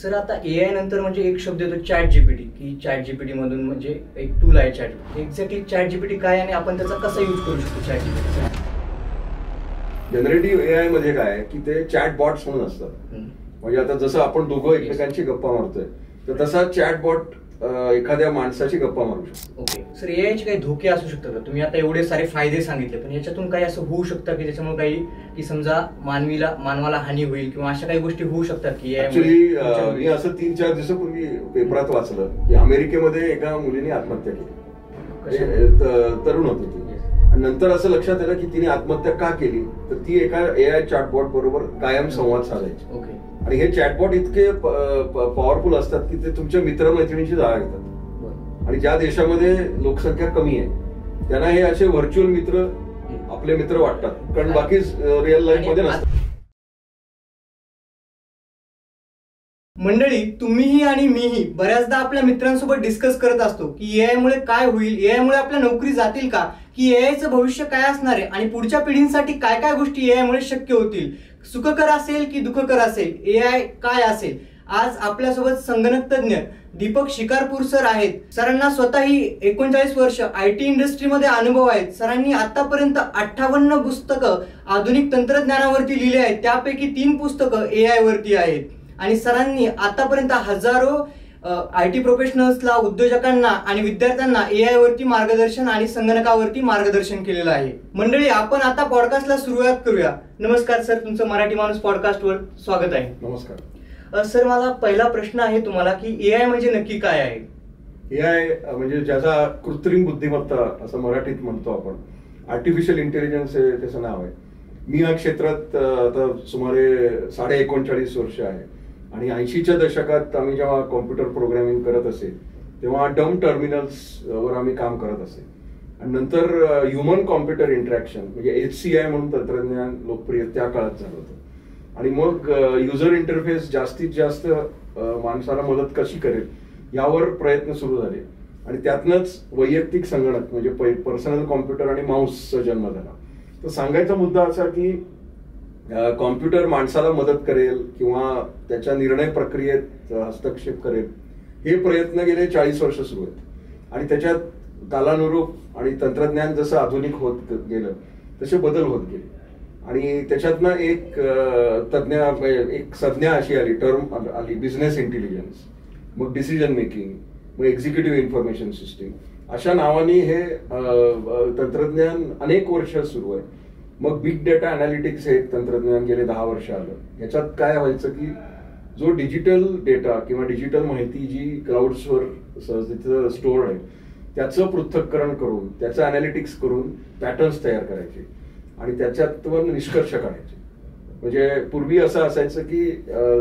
Sir आता AI नंतर म्हणजे एक शब्द येतो चॅट जीपीटी, की चॅट जीपीटी मधून म्हणजे एक टूल आहे चॅट. एक्झॅक्टली चॅट जीपीटी काय आणि आपण त्याचा कसा यूज करू शकतो चॅट जीपीटी? जनरेटिव्ह एआय मध्ये काय आहे की ते चॅट बॉट्स म्हणून असतात. म्हणजे आता जसं आपण दोघं एकमेकांची गप्पा मारतोय तर तसा चॅट बॉट एखाद्या माणसाची गप्पा मारू शकतो. ओके सर, एआयचे काही धोके असू शकतात का? तुम्ही आता एवढे सारे फायदे सांगितले, पण याच्यातून काही असं होऊ शकतं की त्याच्यामुळे काही की समजा मानवाला हानी होईल किंवा अशा काही गोष्टी होऊ शकतात की ऍक्च्युली मी असं 3-4 दिवसापूर्वी पेपरात वाचलं की अमेरिकेमध्ये एका मुलीने आत्महत्या केली. तरुण होती ती. आणि नंतर असं लक्षात आलं की तिने आत्महत्या का केली, तर ती एका एआय चॅटबॉट बरोबर कायम संवाद साधायची. ओके. आणि हे चॅटबॉट इतके पॉवरफुल असतात की ते तुमच्या मित्रमैत्रिणींची जागा घेतात. आणि ज्या देशामध्ये लोकसंख्या कमी आहे त्यांना हे असे व्हर्च्युअल मित्र आपले मित्र वाटतात, कारण बाकी रिअल लाईफ मध्ये नसतात. मंडळी, तुम्हीही आणि मीही बऱ्याचदा आपल्या मित्रांसोबत डिस्कस करत असतो की एआय मुळे काय होईल, एआय मुळे आपल्या नोकरी जातील का, की एआयचं भविष्य काय असणार आहे आणि पुढच्या पिढींसाठी काय काय गोष्टी एआय मुळे शक्य होतील, सुखकर असेल की दुःखकर असेल, एआय काय असेल. आज आपल्यासोबत संगणक तज्ञ दीपक शिकारपूर सर आहेत. सरांना स्वतःही 39 वर्ष आयटी इंडस्ट्रीमध्ये अनुभव आहेत. सरांनी आतापर्यंत 58 पुस्तकं आधुनिक तंत्रज्ञानावरती लिहिले आहेत, त्यापैकी 3 पुस्तकं एआय वरती आहेत. आणि सरांनी आतापर्यंत हजारो आयटी प्रोफेशनल्सला, उद्योजकांना आणि विद्यार्थ्यांना एआय वरती मार्गदर्शन आणि संगणकावरती मार्गदर्शन केलेलं आहे. मंडळी, आपण आता पॉडकास्टला सुरुवात करूया. नमस्कार सर, तुमचं मराठी माणूस पॉडकास्टवर स्वागत आहे. नमस्कार सर, मला पहिला प्रश्न आहे तुम्हाला की एआय म्हणजे नक्की काय आहे? एआय म्हणजे ज्याचा कृत्रिम बुद्धिमत्ता असं मराठीत म्हणतो आपण, आर्टिफिशियल इंटेलिजन्स हे त्याचं नाव आहे. मी या क्षेत्रात आता सुमारे 39.5 वर्ष आहे. आणि 80च्या दशकात आम्ही जेव्हा कॉम्प्युटर प्रोग्रामिंग करत असे तेव्हा डम टर्मिनल्स वर आम्ही काम करत असे. आणि नंतर ह्युमन कॉम्प्युटर इंटरॅक्शन म्हणजे HCI म्हणून तंत्रज्ञान लोकप्रिय त्या काळात झालं होतं. आणि मग युजर इंटरफेस जास्तीत जास्त माणसाला मदत कशी करेल यावर प्रयत्न सुरू झाले. आणि त्यातनंच वैयक्तिक संगणक म्हणजे पर्सनल कॉम्प्युटर आणि माऊसचा जन्म झाला. तर सांगायचा मुद्दा असा की कॉम्प्युटर माणसाला मदत करेल किंवा त्याच्या निर्णय प्रक्रियेत हस्तक्षेप करेल हे प्रयत्न गेले 40 वर्ष सुरू आहेत. आणि त्याच्यात कालानुरूप आणि तंत्रज्ञान जसं आधुनिक होत गेलं तसे बदल होत गेले. आणि त्याच्यातनं एक संज्ञा अशी आली, टर्म आली, बिझनेस इंटेलिजन्स, मग डिसिजन मेकिंग, मग एक्झिक्युटिव्ह इन्फॉर्मेशन सिस्टीम, अशा नावाने हे तंत्रज्ञान अनेक वर्ष सुरू आहे. मग बिग डेटा अनालिटिक्स हे तंत्रज्ञान गेले 10 वर्ष आलं. ह्याच्यात काय व्हायचं की जो डिजिटल डेटा किंवा डिजिटल माहिती जी क्लाउड्सवर तिथं स्टोअर आहे त्याचं पृथक्करण करून त्याचं अनालिटिक्स करून पॅटर्न्स तयार करायचे आणि त्याच्यातून निष्कर्ष काढायचे. म्हणजे पूर्वी असं असायचं की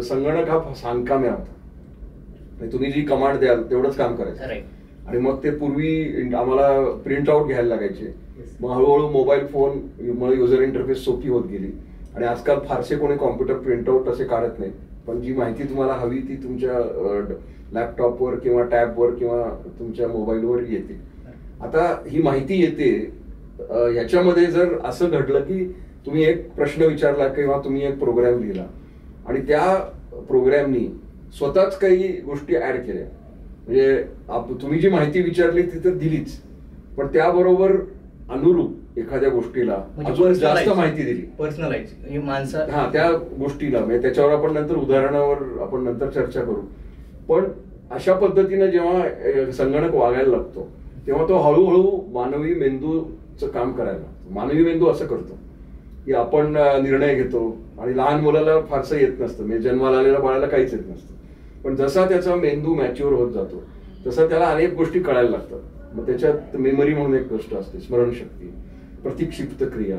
संगणक हा सांगकाम्या होता, तुम्ही जी कमांड द्याल तेवढंच काम करायचं. आणि मग ते पूर्वी आम्हाला प्रिंट आउट घ्यायला लागायचे. मग हळूहळू मोबाईल फोन मुळे युजर इंटरफेस सोपी होत गेली. आणि आजकाल फारसे कोणी कॉम्प्युटर प्रिंटआउट असे काढत नाही, पण जी माहिती तुम्हाला हवी ती तुमच्या लॅपटॉपवर किंवा टॅबवर किंवा तुमच्या मोबाईलवर येते. आता ही माहिती येते, याच्यामध्ये जर असं घडलं की तुम्ही एक प्रश्न विचारला किंवा तुम्ही एक प्रोग्राम लिहिला आणि त्या प्रोग्रामनी स्वतःच काही गोष्टी ऍड केल्या, म्हणजे तुम्ही जी माहिती विचारली ती तर दिलीच, पण त्याबरोबर अनुरूप एखाद्या गोष्टीला अजून जास्त माहिती दिली, पर्सनलाइज माणसा त्या गोष्टीला, म्हणजे त्याच्यावर आपण नंतर उदाहरणावर आपण नंतर चर्चा करू. पण अशा पद्धतीनं जेव्हा संगणक वागायला लागतो तेव्हा तो हळूहळू मानवी मेंदूचं काम करायला लागतो. मानवी मेंदू असं करतो की आपण निर्णय घेतो आणि लहान मुलाला फारसं येत नसतं, म्हणजे जन्माला आलेल्या बाळाला काहीच येत नसतं. पण जसा त्याचा मेंदू मॅच्युअर होत जातो तसं त्याला अनेक गोष्टी कळायला लागतात. मग त्याच्यात मेमरी म्हणून एक गोष्ट असते, स्मरणशक्ती, प्रतिक्षिप्त क्रिया,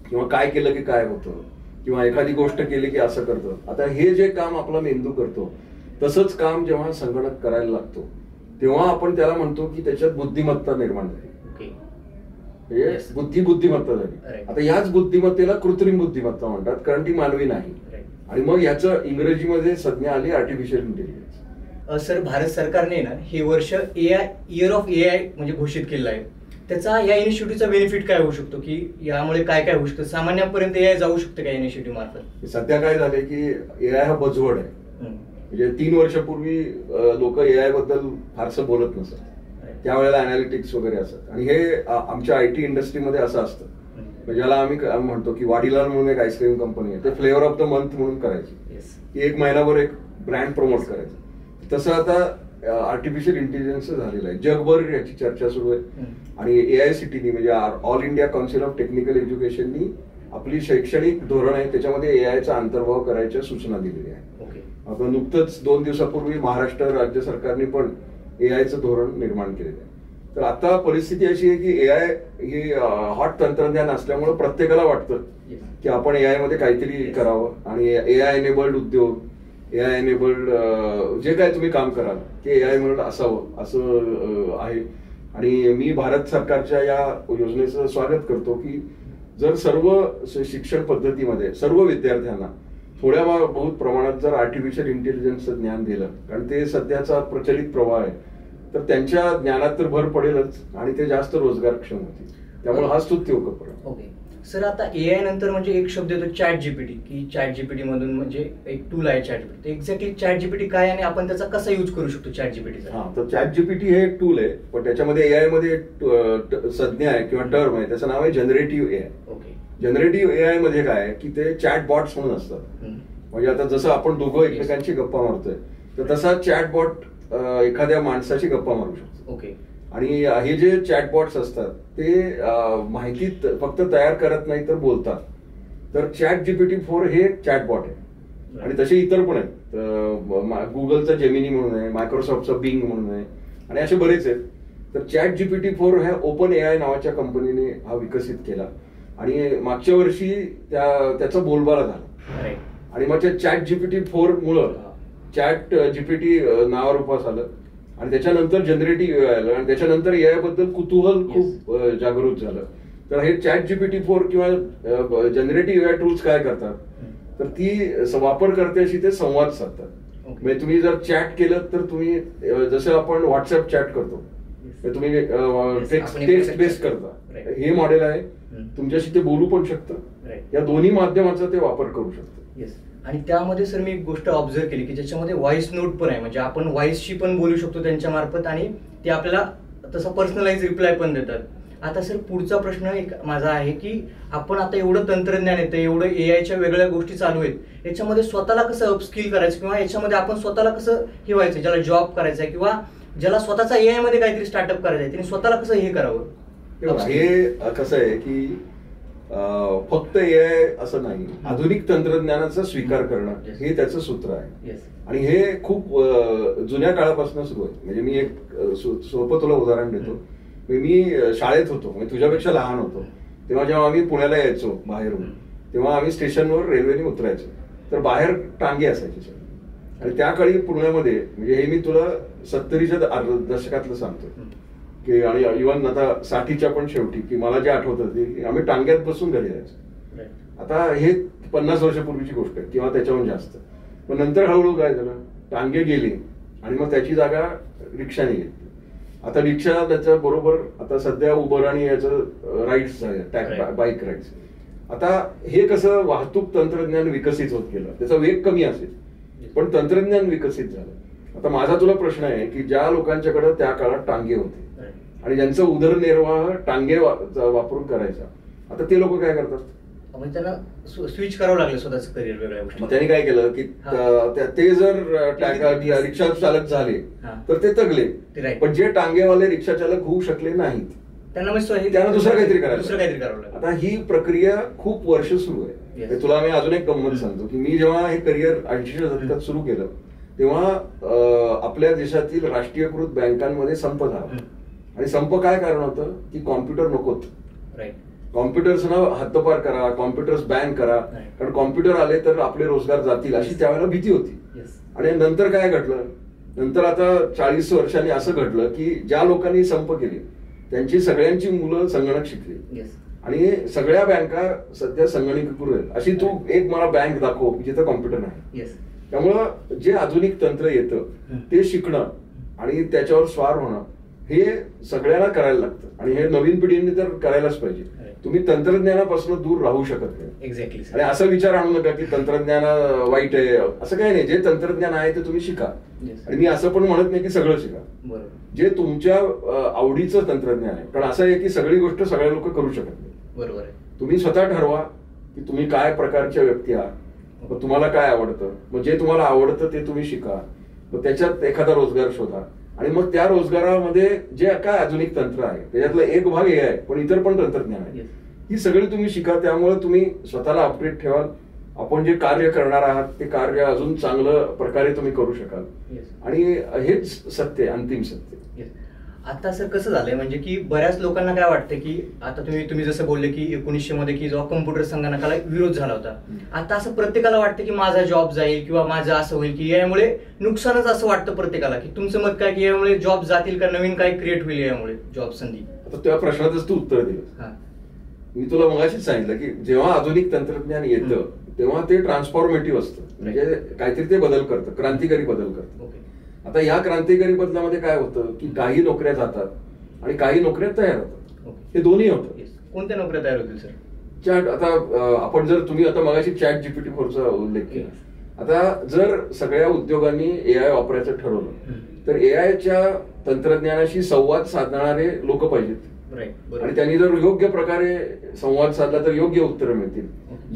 किंवा काय केलं की काय होतं, किंवा एखादी गोष्ट केली की असं करतं. आता हे जे काम आपला मेंदू करतो तसंच काम जेव्हा संगणक करायला लागतो तेव्हा आपण त्याला म्हणतो की त्याच्यात बुद्धिमत्ता निर्माण झाली, बुद्धिमत्ता झाली. आता याच बुद्धिमत्तेला कृत्रिम बुद्धिमत्ता म्हणतात, कारण ती मानवी नाही. आणि मग याचं इंग्रजीमध्ये संज्ञा आली आर्टिफिशियल इंटेलिजन्स. सर, भारत सरकारने ना हे वर्ष एआय इयर ऑफ एआय म्हणजे घोषित केलं आहे. त्याचा या इनिशिएटिव्हचा बेनिफिट काय होऊ शकतो, की यामुळे काय काय होऊ शकतं, सामान्यांपर्यंत एआय जाऊ शकतं का इनिशिएटिव्ह मार्फत? सध्या काय झालंय की एआय हा बजवर्ड आहे. म्हणजे 3 वर्षापूर्वी लोक AI बद्दल फारसं बोलत नसत, त्यावेळेला अनालिटिक्स वगैरे असत. आणि हे आमच्या IT इंडस्ट्रीमध्ये असं असतं, ज्याला आम्ही म्हणतो की वाडीलाल म्हणून एक आईस्क्रीम कंपनी आहे, ते फ्लेवर ऑफ द मंथ म्हणून करायची, की 1 महिनाभर एक ब्रँड प्रमोट करायचं. तसं आता आर्टिफिशियल इंटेलिजन्स झालेलं आहे, जगभर याची चर्चा सुरू आहे. आणि AICTE म्हणजे All India Council of Technical एज्युकेशननी आपली शैक्षणिक धोरण आहे त्याच्यामध्ये AIचा अंतर्भाव करायच्या सूचना दिलेल्या आहे. आता नुकतंच 2 दिवसापूर्वी महाराष्ट्र राज्य सरकारने पण AIचं धोरण निर्माण केलेलं आहे. तर आता परिस्थिती अशी आहे की AI हे हॉट तंत्रज्ञान असल्यामुळे प्रत्येकाला वाटतं की आपण AI मध्ये काहीतरी करावं आणि AI एनेबल्ड उद्योग, AI एनेबल्ड जे काय तुम्ही काम कराल ते AI म्हणून असावं असं आहे. आणि मी भारत सरकारच्या या योजनेचं स्वागत करतो की जर सर्व शिक्षण पद्धतीमध्ये सर्व विद्यार्थ्यांना थोड्या बहुत प्रमाणात जर आर्टिफिशियल इंटेलिजन्सचं ज्ञान दिलं, कारण ते सध्याचा प्रचलित प्रवाह आहे, तर त्यांच्या ज्ञानात तर भर पडेलच आणि ते जास्त रोजगारक्षम होतील. त्यामुळे हा स्तुत्योग्य. ओके सर, आता AI नंतर म्हणजे एक शब्द येतो ChatGPT, की ChatGPT मधून म्हणजे एक टूल आहे ChatGPT. एक्झॅक्टली ChatGPT काय आणि आपण त्याचा कसा यूज करू शकतो ChatGPTचा? हा, तर ChatGPT हे एक टूल आहे, पण त्याच्यामध्ये AI मध्ये संज्ञा आहे किंवा टर्म आहे, त्याचं नाव आहे generative AI. Okay. Generative AI मध्ये काय आहे की ते चॅटबॉट्स म्हणून असतात. म्हणजे आता जसं आपण दोघं एकमेकांची गप्पा मारतोय तर तसा चॅटबॉट एखाद्या माणसाची गप्पा मारू शकतो. ओके. आणि हे जे चॅटबॉट्स असतात ते माहिती फक्त तयार करत नाही तर बोलतात. तर ChatGPT-4 हे चॅटबॉट आहे आणि तसे इतर पण आहेत. गुगलचा जेमिनी म्हणून आहे, मायक्रोसॉफ्टचा बिंग म्हणून आहे आणि असे बरेच आहेत. तर ChatGPT-4 ह्या OpenAI नावाच्या कंपनीने हा विकसित केला आणि मागच्या वर्षी त्याचा बोलबाला झाला. आणि मग त्या ChatGPT-4 मुळे ChatGPT नावारूपास आलं आणि त्याच्यानंतर जनरेटिव्ह AI आलं आणि त्याच्यानंतर AI बद्दल कुतूहल खूप जागृत झालं. तर हे ChatGPT-4 किंवा जनरेटिव्ह AI टूल्स काय करतात, तर ती वापरकर्त्याशी ते संवाद साधतात. म्हणजे तुम्ही जर चॅट केलं तर तुम्ही जसं आपण व्हॉट्सअप चॅट करतो तुम्ही टेक्स्ट बेस्ड करता, हे मॉडेल आहे. तुमच्याशी ते बोलू पण शकतं, या दोन्ही माध्यमाचा ते वापर करू शकतं. आणि त्यामध्ये सर मी एक गोष्ट ऑब्झर्व केली की ज्याच्यामध्ये व्हॉइस नोट पण आहे, म्हणजे आपण व्हॉइसशी पण बोलू शकतो त्यांच्या मार्फत आणि ते आपल्याला तसा पर्सनलाइज रिप्लाय पण देतात. आता सर पुढचा प्रश्न एक माझा आहे की आपण आता एवढं तंत्रज्ञान येतं, एवढं AIच्या वेगळ्या गोष्टी चालू आहेत, याच्यामध्ये स्वतःला कसं अपस्किल करायचं किंवा याच्यामध्ये आपण स्वतःला कसं हे व्हायचं, ज्याला जॉब करायचा आहे किंवा ज्याला स्वतःचा AI मध्ये काहीतरी स्टार्टअप करायचं आहे त्यांनी स्वतःला कसं हे करावं? हे कसं आहे की फक्त AI असं नाही, आधुनिक तंत्रज्ञानाचा स्वीकार करणं हे त्याचं सूत्र आहे. आणि हे खूप जुन्या काळापासून सुरू आहे. म्हणजे मी एक सोपं तुला उदाहरण देतो. मी शाळेत होतो, म्हणजे तुझ्यापेक्षा लहान होतो तेव्हा जेव्हा आम्ही पुण्याला यायचो बाहेरून, तेव्हा आम्ही स्टेशनवर रेल्वेने उतरायचो, तर बाहेर टांगे असायचे. आणि त्या काळी पुण्यामध्ये म्हणजे हे मी तुला 70च्या दशकातलं सांगतो की आणि इव्हन आता 60च्या पण शेवटी, की मला जे आठवतं ते आम्ही टांग्यात बसून घरी जायचो. आता हे 50 वर्षापूर्वीची गोष्ट आहे किंवा त्याच्याहून जास्त. पण नंतर हळूहळू काय झालं, टांगे गेले आणि मग त्याची जागा रिक्षाने घेतली. आता रिक्षा त्याच्या बरोबर आता सध्या उबर आणि याचं राईड्स झाले, बाईक राईड्स. आता हे कसं वाहतूक तंत्रज्ञान विकसित होत गेलं, त्याचा वेग कमी असेल पण तंत्रज्ञान विकसित झालं. आता माझा तुला प्रश्न आहे की ज्या लोकांच्याकडे त्या काळात टांगे होते आणि ज्यांचा उदरनिर्वाह टांगे वापरून करायचा, आता ते लोक काय करतात, म्हणजे त्यांना स्विच करावं लागलं स्वतःच करिअर वेगळ्या गोष्टी. त्यांनी काय केलं की ते जर रिक्षा चालक झाले तर ते तगले, पण जे टांगेवाले रिक्षा चालक होऊ शकले नाहीत त्यांना दुसरं काहीतरी करायचं. आता ही प्रक्रिया खूप वर्ष सुरू आहे. तुला मी अजून एक गंमत सांगतो की मी जेव्हा हे करिअर 80च्या दशकात सुरू केलं तेव्हा आपल्या देशातील राष्ट्रीयकृत बँकांमध्ये संप झाला. आणि संप काय कारण होतं की कॉम्प्युटर नकोत, कॉम्प्युटर्सना हद्दपार करा, कॉम्प्युटर्स बॅन करा, कारण कॉम्प्युटर आले तर आपले रोजगार जातील अशी त्यावेळेला भीती होती. आणि नंतर काय घडलं, नंतर आता 40 वर्षांनी असं घडलं की ज्या लोकांनी संप केले त्यांची सगळ्यांची मुलं संगणक शिकली आणि सगळ्या बँका सध्या संगणकीकृत आहेत. अशी तू एक मला बँक दाखव जिथं कॉम्प्युटर नाही. त्यामुळं जे आधुनिक तंत्र येतं ते शिकणं आणि त्याच्यावर स्वार होणं हे सगळ्यांना करायला लागतं आणि हे नवीन पिढीने तर करायलाच पाहिजे. तुम्ही तंत्रज्ञानापासून दूर राहू शकत नाही. एक्झॅक्टली. आणि असा विचार आणू नका की तंत्रज्ञान वाईट आहे, असं काही नाही. जे तंत्रज्ञान आहे ते तुम्ही शिका. आणि मी असं पण म्हणत नाही की सगळं शिका. बरोबर. जे तुमच्या आवडीचं तंत्रज्ञान आहे. कारण असं आहे की सगळी गोष्ट सगळे लोक करू शकत नाही. बरोबर आहे. तुम्ही स्वतः ठरवा की तुम्ही काय प्रकारच्या व्यक्ती आहात, मग तुम्हाला काय आवडतं, मग जे तुम्हाला आवडतं ते तुम्ही शिका, मग त्याच्यात एखादा रोजगार शोधा. आणि मग त्या रोजगारामध्ये जे काय आधुनिक तंत्र आहे त्याच्यातला एक भाग हे आहे, पण इतर पण तंत्रज्ञान आहे. ही सगळी तुम्ही शिका. त्यामुळे तुम्ही स्वतःला अपडेट ठेवाल. आपण जे कार्य करणार आहात ते कार्य अजून चांगलं प्रकारे तुम्ही करू शकाल. आणि हेच सत्य, अंतिम सत्य. आता सर कसं झालंय म्हणजे की बऱ्याच लोकांना काय वाटतं की आता तुम्ही जसं बोलले की 1900 मध्ये की जेव्हा कम्प्युटर संगणकाला विरोध झाला होता, आता असं प्रत्येकाला वाटतं की माझा जॉब जाईल किंवा माझं असं होईल की यामुळे नुकसानच असं वाटतं प्रत्येकाला. की तुमचं मत काय की यामुळे जॉब जातील का नवीन काय क्रिएट होईल यामुळे जॉब संधी? आता त्या प्रश्नातच तू उत्तर दिलं. मी तुला मगाशीच सांगितलं की जेव्हा आधुनिक तंत्रज्ञान येतं तेव्हा ते ट्रान्सफॉर्मेटिव्ह असतं. म्हणजे काहीतरी ते बदल करतं, क्रांतिकारी बदल करतं. आता या क्रांतिकारी बदलामध्ये काय होतं की काही नोकऱ्या जातात आणि काही नोकऱ्या तयार होतात. हे दोन्ही होतं. कोणत्या नोकऱ्या तयार होतील सर? चॅट. आता आपण जर तुम्ही आता मगाशी चॅट GPT-4 चा उल्लेख केला. आता जर सगळ्या उद्योगांनी AI वापरायचं ठरवलं तर AIच्या तंत्रज्ञानाशी संवाद साधणारे लोक पाहिजेत. आणि त्यांनी जर योग्य प्रकारे संवाद साधला तर योग्य उत्तरं मिळतील.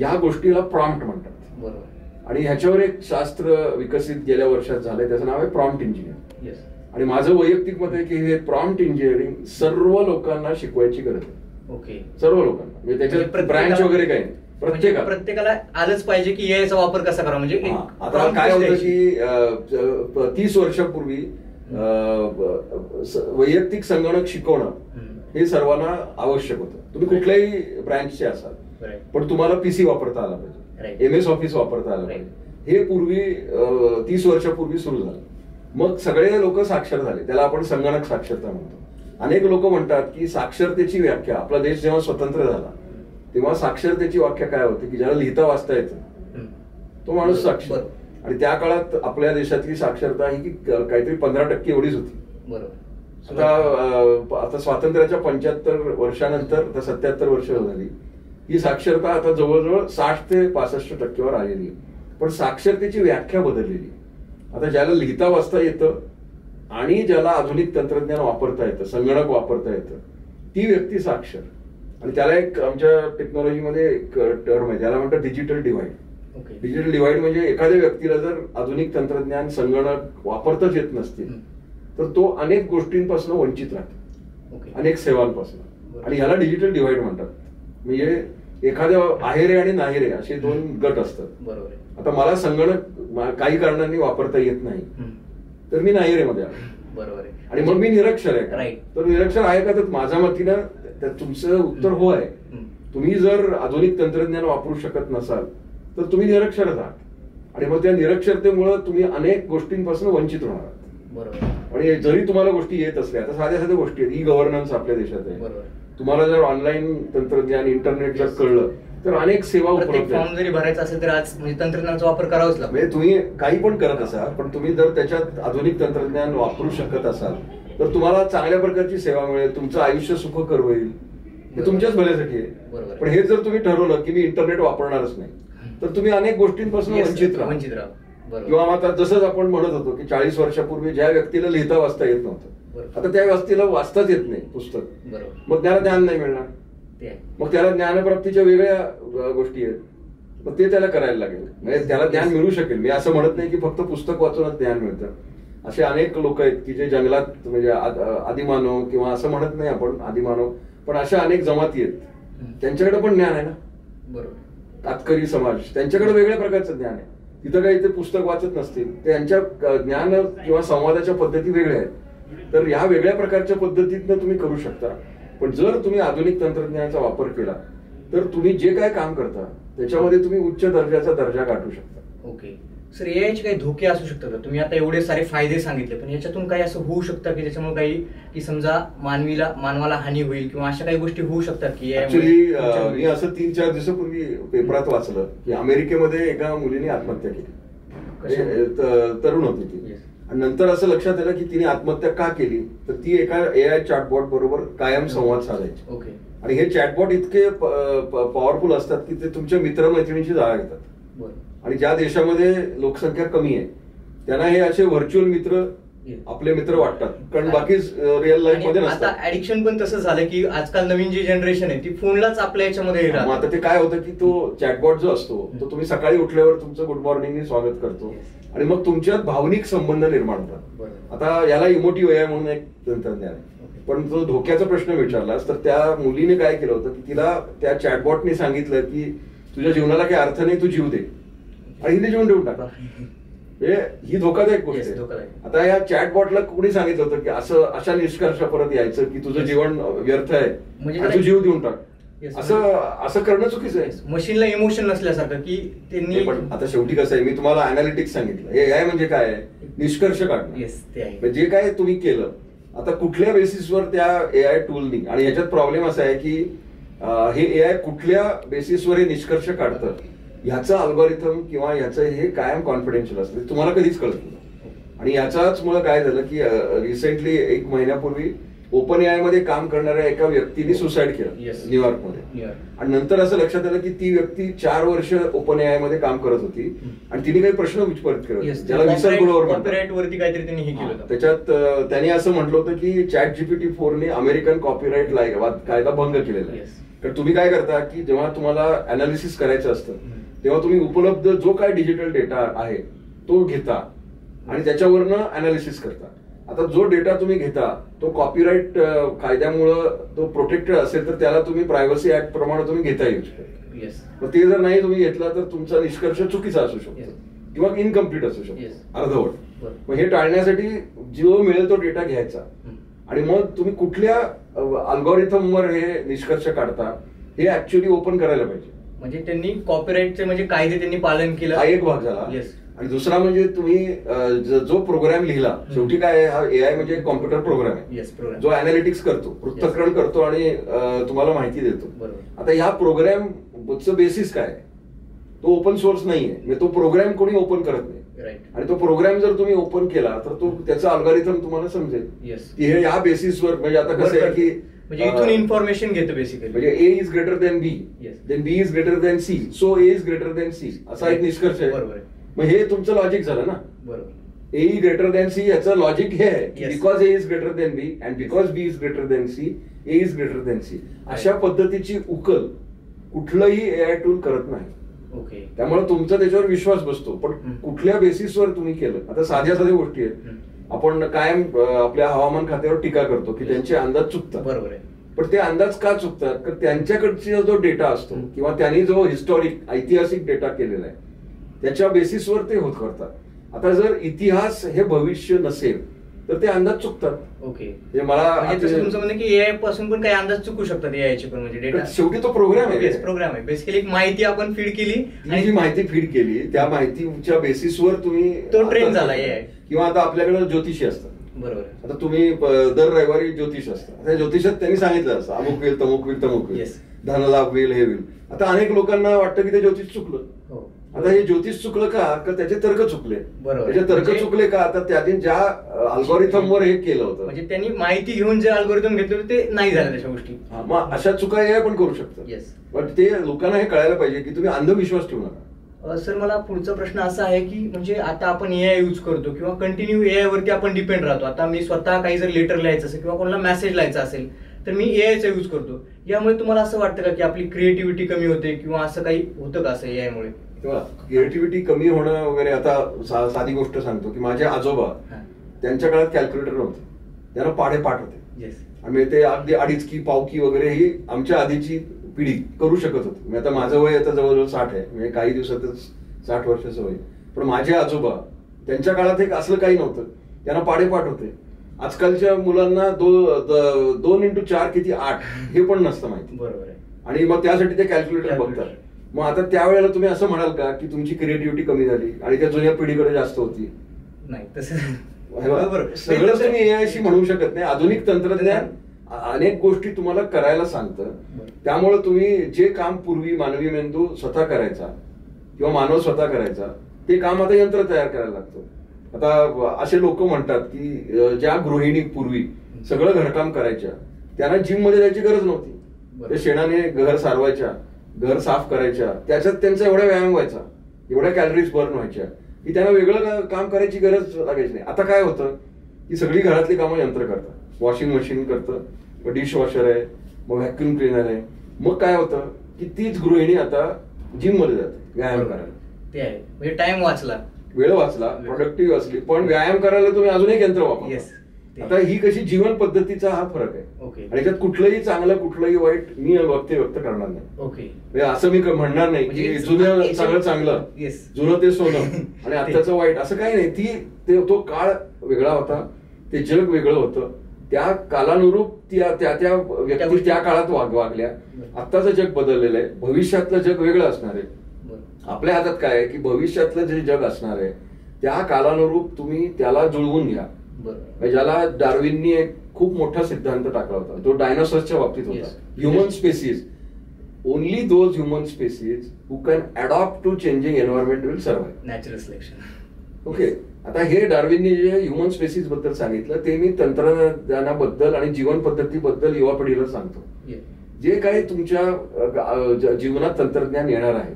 या गोष्टीला प्रॉम्प्ट म्हणतात. आणि ह्याच्यावर एक शास्त्र विकसित गेल्या वर्षात झालंय, त्याचं नाव आहे प्रॉम्प्ट इंजिनिअर. आणि माझं वैयक्तिक मत आहे की हे प्रॉम्प्ट इंजिनिअरिंग सर्व लोकांना शिकवायची गरज आहे. ओके. सर्व लोकांना. म्हणजे त्याच्यात ब्रँच वगैरे काही नाही. प्रत्येकाला आलंच पाहिजे की याचा वापर कसा करा. म्हणजे आता काय होतं की 30 वर्षापूर्वी वैयक्तिक संगणक शिकवणं हे सर्वांना आवश्यक होतं. तुम्ही कुठल्याही ब्रँचचे असाल पण तुम्हाला PC वापरता आला पाहिजे, MS ऑफिस वापरता आलं पाहिजे. हे पूर्वी 30 वर्षापूर्वी सुरू झालं. मग सगळे लोक साक्षर झाले. त्याला आपण संगणक साक्षरता म्हणतो. अनेक लोक म्हणतात की साक्षरतेची व्याख्या, आपला देश जेव्हा स्वतंत्र झाला तेव्हा साक्षरतेची व्याख्या काय होती की ज्याला लिहिता वाचता येतं तो माणूस साक्षर. आणि त्या काळात आपल्या देशातली साक्षरता ही काहीतरी 15% एवढीच होती. आता स्वातंत्र्याच्या 75 वर्षानंतर आता 77 वर्ष झाली. ही साक्षरता आता जवळजवळ 60 ते 65% आलेली आहे. पण साक्षरतेची व्याख्या बदललेली. आता ज्याला लिहिता वाचता येतं आणि ज्याला आधुनिक तंत्रज्ञान वापरता येतं, संगणक वापरता येतं, ती व्यक्ती साक्षर. आणि त्याला एक आमच्या टेक्नॉलॉजीमध्ये एक टर्म आहे, त्याला म्हणतात डिजिटल डिव्हाइड. डिजिटल डिव्हाइड म्हणजे एखाद्या व्यक्तीला जर आधुनिक तंत्रज्ञान संगणक वापरताच येत नसतील तर तो अनेक गोष्टींपासून वंचित राहतो, अनेक सेवांपासून. आणि ह्याला डिजिटल डिव्हाइड म्हणतात. म्हणजे एखाद्या आहेरे आणि नाहेरे असे दोन गट असतात. आता मला संगणक काही कारणांनी वापरता येत नाही तर मी नाहेरेमध्ये आलो. बरोबर. आणि मग मी निरक्षर आहे. तर निरक्षर आहे का? तर माझ्या मतीनं तुमचं उत्तर हो आहे. तुम्ही जर आधुनिक तंत्रज्ञान वापरू शकत नसाल तर तुम्ही निरक्षरच आहात. आणि मग त्या निरक्षरतेमुळे तुम्ही अनेक गोष्टींपासून वंचित होणार आहात. आणि जरी तुम्हाला गोष्टी येत असल्या तर साध्या साध्या गोष्टी आहेत. गव्हर्नन्स आपल्या देशात आहे. तुम्हाला जर ऑनलाईन तंत्रज्ञान इंटरनेट जर कळलं तर अनेक सेवा उपलब्ध फॉर्म जरी भरायचा असेल तर आज म्हणजे तंत्रज्ञानाचा वापर करावाच लागतो. म्हणजे तुम्ही काही पण करत असाल पण तुम्ही जर त्याच्यात आधुनिक तंत्रज्ञान वापरू शकत असाल तर तुम्हाला चांगल्या प्रकारची सेवा मिळेल, तुमचं आयुष्य सुखकर होईल. हे तुमच्याच भल्यासाठी आहे. पण हे जर तुम्ही ठरवलं की मी इंटरनेट वापरणारच नाही तर तुम्ही अनेक गोष्टींपासून वंचित राहा. किंवा आता जसंच आपण म्हणत होतो की 40 वर्षापूर्वी ज्या व्यक्तीला लिहिता वाचता येत नव्हतं आता त्या व्यक्तीला वाचताच येत नाही पुस्तक, मग त्याला ज्ञान नाही मिळणार. मग त्याला ज्ञानप्राप्तीच्या वेगळ्या गोष्टी आहेत, मग ते त्याला करायला लागेल. म्हणजे त्याला ज्ञान मिळू शकेल. मी असं म्हणत नाही की फक्त पुस्तक वाचूनच ज्ञान मिळतं. असे अनेक लोक आहेत की जे जंगलात म्हणजे आदिमानव किंवा असं म्हणत नाही आपण आदिमानव, पण अशा अनेक जमाती आहेत त्यांच्याकडे पण ज्ञान आहे ना. बरोबर. कातकरी समाज त्यांच्याकडे वेगळ्या प्रकारचं ज्ञान आहे. तिथं काही ते पुस्तक वाचत नसतील, त्यांच्या ज्ञान किंवा संवादाच्या पद्धती वेगळ्या आहेत. तर ह्या वेगळ्या प्रकारच्या पद्धतीतनं तुम्ही करू शकता. पण जर तुम्ही आधुनिक तंत्रज्ञानाचा वापर केला तर तुम्ही जे काय काम करता त्याच्यामध्ये तुम्ही उच्च दर्जाचा दर्जा गाठू शकता. ओके सर, एआयचे काही धोके असू शकतात का? तुम्ही आता एवढे सारे फायदे सांगितले, पण याच्यातून काही असं होऊ शकतं की त्याच्यामुळे काही की समजा मानवाला हानी होईल किंवा अशा काही गोष्टी होऊ शकतात की? ऍक्च्युली मी असं 3-4 दिवसापूर्वी पेपरात वाचलं की अमेरिकेमध्ये एका मुलीने आत्महत्या केली. तरुण होती ती. आणि नंतर असं लक्षात आलं की तिने आत्महत्या का केली तर ती एका AI चॅटबॉट बरोबर कायम संवाद साधायची. आणि हे चॅटबॉट इतके पॉवरफुल असतात की ते तुमच्या मित्रमैत्रिणींची जागा घेतात. आणि ज्या देशामध्ये लोकसंख्या कमी आहे त्यांना हे असे व्हर्च्युअल मित्र आपले मित्र वाटतात, कारण बाकी रिअल लाईफ मध्ये नसतात. आता ऍडिक्शन पण तसं झालं की आजकाल नवीन जी जनरेशन आहे ती फोनलाच आपल्या याच्यामध्ये मग आता ते काय होतं की तो चॅटबॉट जो असतो तो तुम्ही सकाळी उठल्यावर तुमचं गुड मॉर्निंग स्वागत करतो आणि मग तुमच्यात भावनिक संबंध निर्माण होतात. आता याला इमोटिव्ह एआय म्हणून एक तंत्रज्ञान आहे. पण जो धोक्याचा प्रश्न विचारलास तर त्या मुलीने काय केलं होतं की तिला त्या चॅटबॉटने सांगितलं की तुझ्या जीवनाला काही अर्थ नाही, तू जीव दे, आणि हिने जीवन देऊन टाकला. ही धोकादायक गोष्ट आहे. आता या चॅटबॉटला कोणी सांगितलं होतं की असं अशा निष्कर्षापर्यंत यायचं की तुझं जीवन व्यर्थ आहे आणि तू जीव देऊन टाक, असं करणं चुकीचं आहे. मशीनला इमोशन नसल्यासारखं की त्यांनी. पण आता शेवटी कसं आहे, मी तुम्हाला अनालिटिक्स सांगितलं. हे एआय म्हणजे काय आहे, निष्कर्ष काढणं. जे काय तुम्ही केलं, आता कुठल्या बेसिसवर त्या एआय टूलनी, आणि याच्यात प्रॉब्लेम असा आहे की हे एआय कुठल्या बेसिसवर हे निष्कर्ष काढतं ह्याचं अल्गोरिथम किंवा ह्याचं हे कायम कॉन्फिडेन्शियल असतं, तुम्हाला कधीच कळत नाही. आणि याचाच मुळे काय झालं की रिसेंटली 1 महिन्यापूर्वी ओपन एआय मध्ये काम करणाऱ्या एका व्यक्तीने सुसाईड केलं न्यूयॉर्कमध्ये. आणि नंतर असं लक्षात आलं की ती व्यक्ती 4 वर्ष ओपन एआय मध्ये काम करत होती आणि तिने काही प्रश्न विचारत केले ज्याला वरती काहीतरी त्यांनी हे केलं. त्याच्यात त्यांनी असं म्हटलं होतं की ChatGPT-4 ने अमेरिकन कॉपीराईट कायदा भंग केलेला आहे. तर तुम्ही काय करता की जेव्हा तुम्हाला अनालिसिस करायचं असतं तेव्हा तुम्ही उपलब्ध जो काय डिजिटल डेटा आहे तो घेता आणि त्याच्यावरनं अनालिसिस करता. आता जो डेटा तुम्ही घेता तो कॉपीराईट कायद्यामुळं तो प्रोटेक्टेड असेल तर त्याला तुम्ही प्रायव्हसी ऍक्ट प्रमाणे तुम्ही घेता येऊ शकता. मग ते जर नाही तुम्ही घेतला तर तुमचा निष्कर्ष चुकीचा असू शकतो किंवा इनकम्प्लीट असू शकतो, अर्धवट. मग हे टाळण्यासाठी जो मिळेल तो डेटा घ्यायचा आणि मग तुम्ही कुठल्या अल्गोरिथमवर हे निष्कर्ष काढता हे ऍक्च्युअली ओपन करायला पाहिजे. म्हणजे त्यांनी कॉपीराईटचे म्हणजे कायदे त्यांनी पालन केलं, हा एक भाग झाला. आणि दुसरा म्हणजे तुम्ही जो प्रोग्राम लिहिला, शेवटी काय हा एआय म्हणजे कॉम्प्युटर प्रोग्राम आहे जो अनालिटिक्स करतो, पृथक्करण करतो आणि तुम्हाला माहिती देतो. आता ह्या प्रोग्रामचं बेसिस काय, तो ओपन सोर्स नाहीये, म्हणजे तो प्रोग्राम कोणी ओपन करत नाही. आणि तो प्रोग्राम जर तुम्ही ओपन केला तर तो त्याचा अल्गोरिथम तुम्हाला समजेल की हे या बेसिसवर. म्हणजे आता कसं आहे की म्हणजे इथून इन्फॉर्मेशन घेतो बेसिकली, म्हणजे A is greater than B, then B is greater than C, so A is greater than C, असा एक निष्कर्ष आहे. मग हे तुमचं लॉजिक झालं ना. बरोबर. A is greater than C याचं लॉजिक हे आहे की because A is greater than B and because B is greater than C, A is greater than C. अशा पद्धतीची उकल कुठलंही एआय टूल करत नाही. त्यामुळे तुमचा त्याच्यावर विश्वास बसतो. पण कुठल्या बेसिसवर तुम्ही केलं, आता साध्या गोष्टी आहेत. आपण कायम आपल्या हवामान खात्यावर टीका करतो की त्यांचे अंदाज चुकतात. बरोबर आहे. पण ते अंदाज का चुकतात, तर त्यांच्याकडचा जो डेटा असतो किंवा त्यांनी जो हिस्टॉरिक ऐतिहासिक डेटा केलेला आहे त्याच्या बेसिसवर ते होत करतात. आता जर इतिहास हे भविष्य नसेल तर ते अंदाज चुकतात. मला तुमचं म्हणणं की एआय पासून पण काही अंदाज चुकू शकतात एआयचे पण, म्हणजे डेटा शेवटी तो प्रोग्राम आहे बेसिकली. एक माहिती आपण फीड केली आणि जी माहिती फीड केली त्या माहितीच्या बेसिसवर तुम्ही तो ट्रेन झाला एआय. किंवा आता आपल्याकडे ज्योतिषी असतात. बरोबर. आता तुम्ही दर रविवारी ज्योतिष असतात. त्या ज्योतिषात त्यांनी सांगितलं असतं अमुक होईल, तमुक होईल, तमुक होईल, धनलाभ होईल, हे होईल. आता अनेक लोकांना वाटतं की ते ज्योतिष चुकलं. आता हे ज्योतिष चुकलं का, त्याचे तर्क चुकले. त्याचे तर्क चुकले का, आता त्यांनी ज्या अल्गोरिथमवर हे केलं होतं, म्हणजे त्यांनी माहिती घेऊन जे अल्गोरिथम घेतलं ते नाही झालं त्याच्या गोष्टी. मग अशा चुका हे पण करू शकतात. पण ते लोकांना हे कळायला पाहिजे की तुम्ही अंधविश्वास ठेवू नका. सर मला पुढचा प्रश्न असा आहे की म्हणजे आता आपण एआय यूज करतो किंवा कंटिन्यू एआय वरती आपण डिपेंड राहतो. आता मी स्वतः काही जर लेटर लिहायचं असेल किंवा कोणाला मेसेज लिहायचा असेल तर मी एआयचा यूज करतो. यामुळे तुम्हाला असं वाटतं का की आपली क्रिएटिव्हिटी कमी होते किंवा असं काही होतं का असं एआयमुळे? क्रिएटिव्हिटी कमी होणं वगैरे, आता साधी गोष्ट सांगतो की माझे आजोबा, त्यांच्या काळात कॅल्क्युलेटर नव्हते, त्यांना पाढे पाठ होते. आणि ते अगदी अडीचकी पावकी वगैरे ही आमच्या आधीची पिढी करू शकत होती. आता माझं वय आता जवळजवळ 60 आहे, म्हणजे काही दिवसातच 60 वर्षाचं वय. पण माझे आजोबा, त्यांच्या काळात एक असलं काही नव्हतं, त्यांना पाढे पाठ होते. आजकालच्या मुलांना 2x4 किती 8 हे पण नसतं माहिती. बरोबर आहे. आणि मग त्यासाठी ते कॅल्क्युलेटर बघतात. मग आता त्यावेळेला तुम्ही असं म्हणाल का की तुमची क्रिएटिव्हिटी कमी झाली आणि त्या जुन्या पिढीकडे जास्त होती? नाही, तसं सगळंच तुम्ही एआयशी म्हणू शकत नाही. आधुनिक तंत्रज्ञान अनेक गोष्टी तुम्हाला करायला सांगतं. त्यामुळे तुम्ही जे काम पूर्वी मानवी मेंदू स्वतः करायचा किंवा मानव स्वतः करायचा ते काम आता यंत्र तयार करायला लागतं. आता असे लोक म्हणतात की ज्या गृहिणी पूर्वी सगळं घरकाम करायच्या त्यांना जिम मध्ये जायची गरज नव्हती. त्या शेणाने घर सारवायच्या, घर साफ करायच्या, त्याच्यात त्यांचा एवढा व्यायाम व्हायचा, एवढ्या कॅलरीज बर्न व्हायच्या की त्यांना वेगळं काम करायची गरज लागायची नाही. आता काय होतं की सगळी घरातली कामं यंत्र करतात. वॉशिंग मशीन करतं, मग डिश वॉशर आहे, मग व्हॅक्युम क्लिनर आहे. मग काय होतं की तीच गृहिणी आता जिम मध्ये जाते व्यायाम करायला. ते आहे म्हणजे टाइम वाचला, वेळ वाचला, प्रोडक्टिव्ह असली. पण व्यायाम करायला तुम्ही अजून एक यंत्र वापरा. आता ही कशी जीवन पद्धतीचा हा फरक आहे. आणि त्यात कुठलंही चांगलं कुठलंही वाईट मी व्यक्त करणार नाही. म्हणजे असं मी म्हणणार नाही की जुनं चांगलं चांगलं, जुनं ते सोनं आणि आत्ताचं वाईट, असं काही नाही. तो काळ वेगळा होता, ते जग वेगळं होतं. त्या कालानुरूप त्या व्यक्ती त्या काळात वागल्या. आत्ताचं जग बदललेलं आहे, भविष्यातलं जग वेगळं असणार आहे. आपल्या हातात काय आहे की भविष्यातलं जे जग असणार आहे त्या कालानुरूप तुम्ही त्याला जुळवून घ्या. ज्याला डार्विननी एक खूप मोठा सिद्धांत टाकला होता, तो डायनोसॉर्सच्या बाबतीत होता. Human species, only those human species who can adopt to changing environment will survive. Natural selection. Okay, आता हे डार्विननी जे ह्युमन स्पेसीज बद्दल सांगितलं ते मी तंत्रज्ञानाबद्दल आणि जीवन पद्धतीबद्दल युवा पिढीला सांगतो. जे काही तुमच्या जीवनात तंत्रज्ञान येणार आहे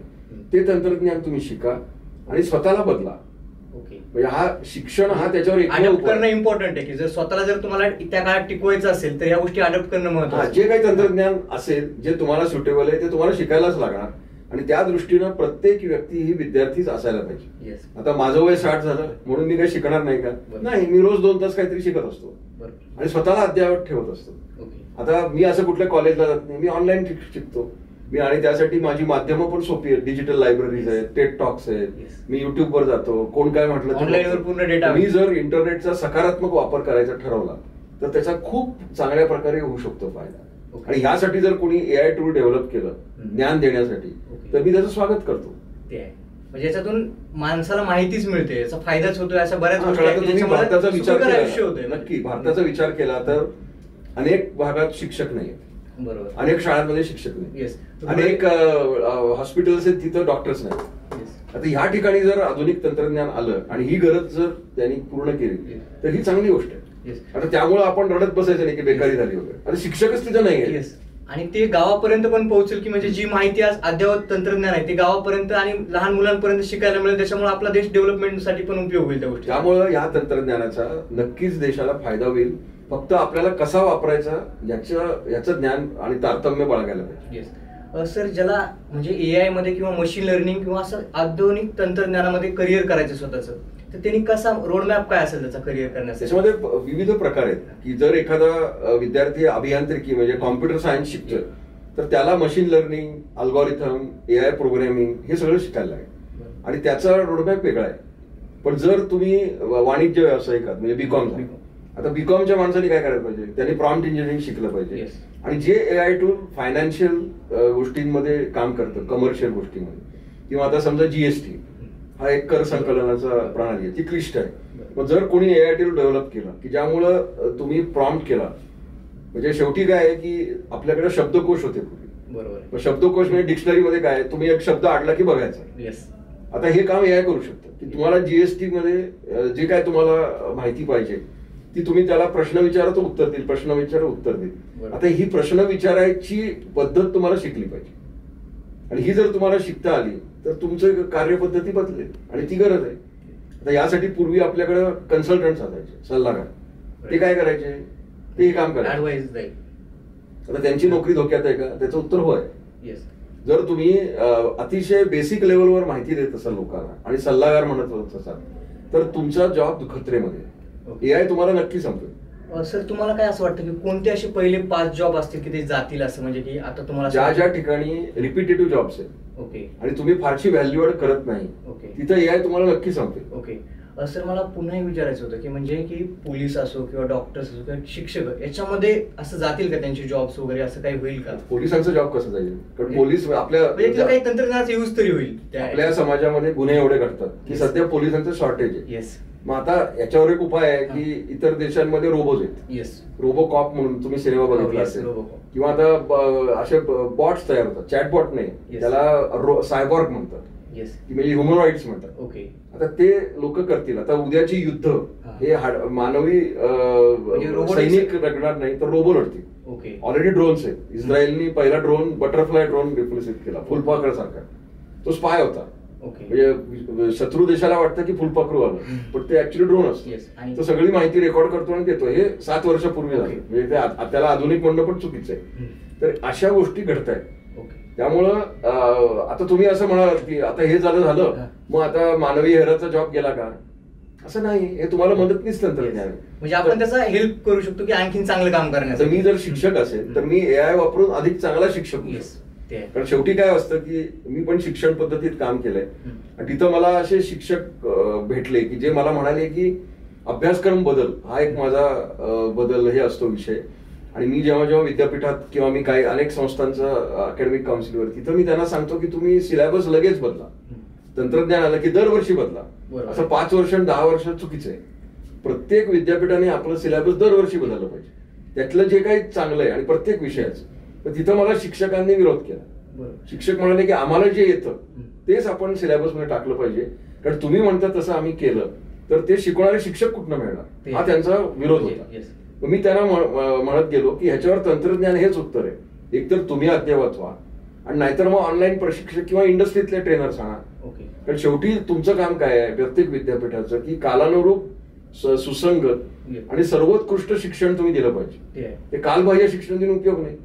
ते तंत्रज्ञान तुम्ही शिका आणि स्वतःला बदला. म्हणजे हा शिक्षण हा त्याच्यावर अडॉप्ट करणं इम्पॉर्टंट आहे की जर स्वतःला जर तुम्हाला त्या काळात टिकवायचं असेल तर या गोष्टी अडॉप्ट करणं महत्त्वाचं. जे काही तंत्रज्ञान असेल जे तुम्हाला सुटेबल आहे ते तुम्हाला शिकायलाच लागणार. आणि त्या दृष्टीनं प्रत्येक व्यक्ती ही विद्यार्थीच असायला पाहिजे. आता माझं वय 60 झालं म्हणून मी काही शिकणार नाही का? नाही, मी रोज 2 तास काहीतरी शिकत असतो आणि स्वतःला अद्ययावत ठेवत असतो. आता मी असं कुठल्या कॉलेजला जात नाही, मी ऑनलाईन शिकतो मी. आणि त्यासाठी माझी माध्यमं पण सोपी आहेत. डिजिटल लायब्ररीज आहेत, टेड टॉक्स आहेत, मी युट्यूबवर जातो. कोण काय म्हटलं, मी जर इंटरनेटचा सकारात्मक वापर करायचा ठरवला तर त्याचा खूप चांगल्या प्रकारे होऊ शकतो फायदा. आणि ह्यासाठी जर कोणी एआय टूल डेव्हलप केलं ज्ञान देण्यासाठी तर मी त्याचं स्वागत करतो. म्हणजे याच्यातून माणसाला माहितीच मिळते, याचा फायदाच होतोय. अशा बऱ्याच भारताचा विचार केला, नक्की भारताचा विचार केला तर अनेक भागात शिक्षक नाहीत, बरोबर, अनेक शाळांमध्ये शिक्षक नाही, अनेक हॉस्पिटल्स आहेत तिथं डॉक्टर्स नाही. आता ह्या ठिकाणी जर आधुनिक तंत्रज्ञान आलं आणि ही गरज जर त्यांनी पूर्ण केली तर ही चांगली गोष्ट आहे. आता त्यामुळे आपण रडत बसायचं नाही की बेकारी झाली वगैरे. आणि शिक्षकच तिथं नाही. आणि ते गावापर्यंत पण पोहोचेल की म्हणजे जी माहिती आज अद्ययावत तंत्रज्ञान आहे ते गावापर्यंत आणि लहान मुलांपर्यंत शिकायला मिळेल. त्याच्यामुळे आपला देश डेव्हलपमेंटसाठी पण उपयोग होईल त्या गोष्टी. त्यामुळे या तंत्रज्ञानाचा नक्कीच देशाला फायदा होईल. फक्त आपल्याला कसा वापरायचा याचं ज्ञान आणि तारतम्य बाळगायला पाहिजे. सर, ज्याला म्हणजे एआय मध्ये किंवा मशीन लर्निंग किंवा असं आधुनिक तंत्रज्ञानामध्ये करिअर करायचं स्वतःचं, तर त्यांनी कसा रोडमॅप काय असेल त्याचा करिअर करण्यासाठी? त्याच्यामध्ये विविध प्रकार आहेत की जर एखादा विद्यार्थी अभियांत्रिकी म्हणजे कॉम्प्युटर सायन्स शिकतोय तर त्याला machine learning, algorithm, AI programming हे सगळं शिकायला लागेल आणि त्याचा रोडमॅप वेगळा आहे. पण जर तुम्ही वाणिज्य व्यावसायिकात म्हणजे बीकॉम, आता बीकॉमच्या माणसाने काय करायला पाहिजे, त्यांनी प्रॉम्प्ट इंजिनिअरिंग शिकलं पाहिजे. आणि जे एआय टूल फायनान्शियल गोष्टींमध्ये काम करतं, कमर्शियल गोष्टींमध्ये, किंवा आता समजा जीएसटी हा एक कर संकलनाचा प्रणाली आहे, ती क्लिष्ट आहे. मग जर कोणी एआय टूल डेव्हलप केला की ज्यामुळं तुम्ही प्रॉम्प्ट केला, म्हणजे शेवटी काय आहे की आपल्याकडे शब्दकोश होते पूर्वी, बरोबर. शब्दकोश म्हणजे डिक्शनरीमध्ये काय, तुम्ही एक शब्द आडला की बघायचा. आता हे काम एआय करू शकतं की तुम्हाला जीएसटी मध्ये जे काय तुम्हाला माहिती पाहिजे ती तुम्ही त्याला प्रश्न विचारा तो उत्तर देईल, प्रश्न विचारा उत्तर देईल. आता ही प्रश्न विचारायची पद्धत तुम्हाला शिकली पाहिजे आणि ही जर तुम्हाला शिकता आली तर तुमचं कार्यपद्धती बदलेल आणि ती गरज आहे. आता यासाठी पूर्वी आपल्याकडे कन्सल्टंट असायचे, सल्लागार. ते काय करायचे, ते काम करायचे. आता त्यांची नोकरी धोक्यात आहे का, त्याचं उत्तर होय. जर तुम्ही अतिशय बेसिक लेवलवर माहिती देत असाल लोकांना आणि सल्लागार म्हणत असाल तर तुमचा जॉब खतरेमध्ये. एआय तुम्हाला नक्की संपेल. सर, तुम्हाला काय असं वाटतं की कोणते असे पहिले 5 जॉब असतील की ते जातील असं, म्हणजे की आता तुम्हाला ज्या ठिकाणी रिपिटेटिव्ह जॉब्स आहेत आणि तुम्ही फारशी व्हॅल्यू ऍड करत नाही तिथं एआय तुम्हाला नक्की संपेल. सर, मला पुन्हा विचारायचं होतं की म्हणजे की पोलीस असो किंवा डॉक्टर्स असो किंवा शिक्षक याच्यामध्ये असं जातील का त्यांचे जॉब्स वगैरे, असं काही होईल का? पोलिसांचा जॉब कसं जाईल, कारण पोलीस आपल्या काही तंत्रज्ञानाचा यूज तरी होईल. आपल्या समाजामध्ये गुन्हे एवढे घडतात की सध्या पोलिसांचं शॉर्टेज आहे. मग आता याच्यावर एक उपाय आहे की इतर देशांमध्ये रोबोज आहेत, रोबो कॉप म्हणून तुम्ही सिनेमा बघितला असेल, किंवा आता असे बॉट्स तयार होतात, चॅटबॉट नाही, त्याला सायबॉर्ग म्हणतात, म्हणजे ह्युमनॉइड्स म्हणतात. आता ते लोक करतील. आता उद्याची युद्ध हे मानवी सैनिक लढणार नाही तर रोबो लढतील. ओके. ऑलरेडी ड्रोन्स आहेत. इस्रायलनी पहिला ड्रोन बटरफ्लाय ड्रोन विकसित केला, फुलपाखर सारखा. तो स्पाय होता. ओके. म्हणजे शत्रू देशाला वाटतं की फुलपाखरू आलं, पण ते ऍक्च्युली ड्रोन असतं. तो सगळी माहिती रेकॉर्ड करतो आणि देतो. हे 7 वर्षापूर्वी झालं. म्हणजे त्याला आधुनिक म्हणणं पण चुकीचं आहे. तर अशा गोष्टी घडतायत. त्यामुळं आता तुम्ही असं म्हणाल की आता हे झालं मग आता मानवी हेराचा जॉब गेला का? असं नाही. हे तुम्हाला मदतनीच तंत्रज्ञान आहे. म्हणजे आपण त्याचा हेल्प करू शकतो की आणखीन चांगलं काम करण्याचं. मी जर शिक्षक असेल तर मी एआय वापरून अधिक चांगला शिक्षक होऊ शकतो. कारण शेवटी काय असतं की मी पण शिक्षण पद्धतीत काम केलंय आणि तिथं मला असे शिक्षक भेटले की जे मला म्हणाले की अभ्यासक्रम बदल हा एक माझा बदल हे असतो विषय. आणि मी जेव्हा विद्यापीठात किंवा मी काही अनेक संस्थांचं अकॅडमिक काउन्सिलवर, तिथं मी त्यांना सांगतो की तुम्ही सिलेबस लगेच बदला. तंत्रज्ञान आलं की दरवर्षी बदला. असं 5 वर्ष आणि 10 वर्ष चुकीचं आहे. प्रत्येक विद्यापीठाने आपलं सिलेबस दरवर्षी बदललं पाहिजे. त्यातलं जे काही चांगलं आहे आणि प्रत्येक विषयाचं. तर तिथं मला शिक्षकांनी विरोध केला. शिक्षक म्हणाले की आम्हाला जे येतं तेच आपण सिलेबसमध्ये टाकलं पाहिजे, कारण तुम्ही म्हणता तसं आम्ही केलं तर ते शिकवणारे शिक्षक कुठनं मिळणार, हा त्यांचा विरोध होता. मी त्यांना म्हणत गेलो की ह्याच्यावर तंत्रज्ञान हेच उत्तर आहे. एकतर तुम्ही अद्ययावत व्हा आणि नाहीतर मग ऑनलाईन प्रशिक्षक किंवा इंडस्ट्रीतले ट्रेनर्स आणा. कारण शेवटी तुमचं काम काय आहे प्रत्येक विद्यापीठाचं की कालानुरूप सुसंगत आणि सर्वोत्कृष्ट शिक्षण तुम्ही दिलं पाहिजे. ते कालबाह्य शिक्षण देऊन उपयोग नाही.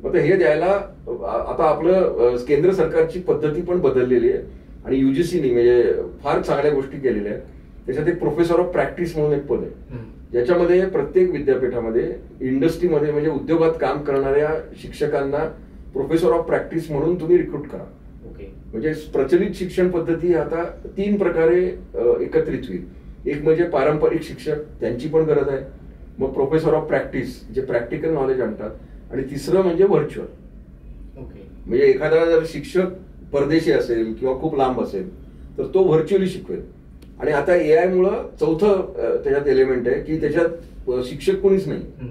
मग हे द्यायला आता आपलं केंद्र सरकारची पद्धती पण बदललेली आहे आणि युजीसीनी म्हणजे फार चांगल्या गोष्टी केलेल्या आहेत. त्याच्यात एक प्रोफेसर ऑफ प्रॅक्टिस म्हणून एक पद आहे, ज्याच्यामध्ये प्रत्येक विद्यापीठामध्ये इंडस्ट्रीमध्ये म्हणजे उद्योगात काम करणाऱ्या शिक्षकांना प्रोफेसर ऑफ प्रॅक्टिस म्हणून तुम्ही रिक्रूट करा. म्हणजे प्रचलित शिक्षण पद्धती आता 3 प्रकारे एकत्रित होईल. एक म्हणजे पारंपरिक शिक्षक, त्यांची पण गरज आहे. मग प्रोफेसर ऑफ प्रॅक्टिस जे प्रॅक्टिकल नॉलेज आणतात. आणि तिसरं म्हणजे व्हर्च्युअल. म्हणजे एखादा जर शिक्षक परदेशी असेल किंवा खूप लांब असेल तर तो व्हर्च्युअली शिकवेल. आणि आता एआय मुळे चौथं त्याच्यात एलिमेंट आहे की त्याच्यात शिक्षक कोणीच नाही.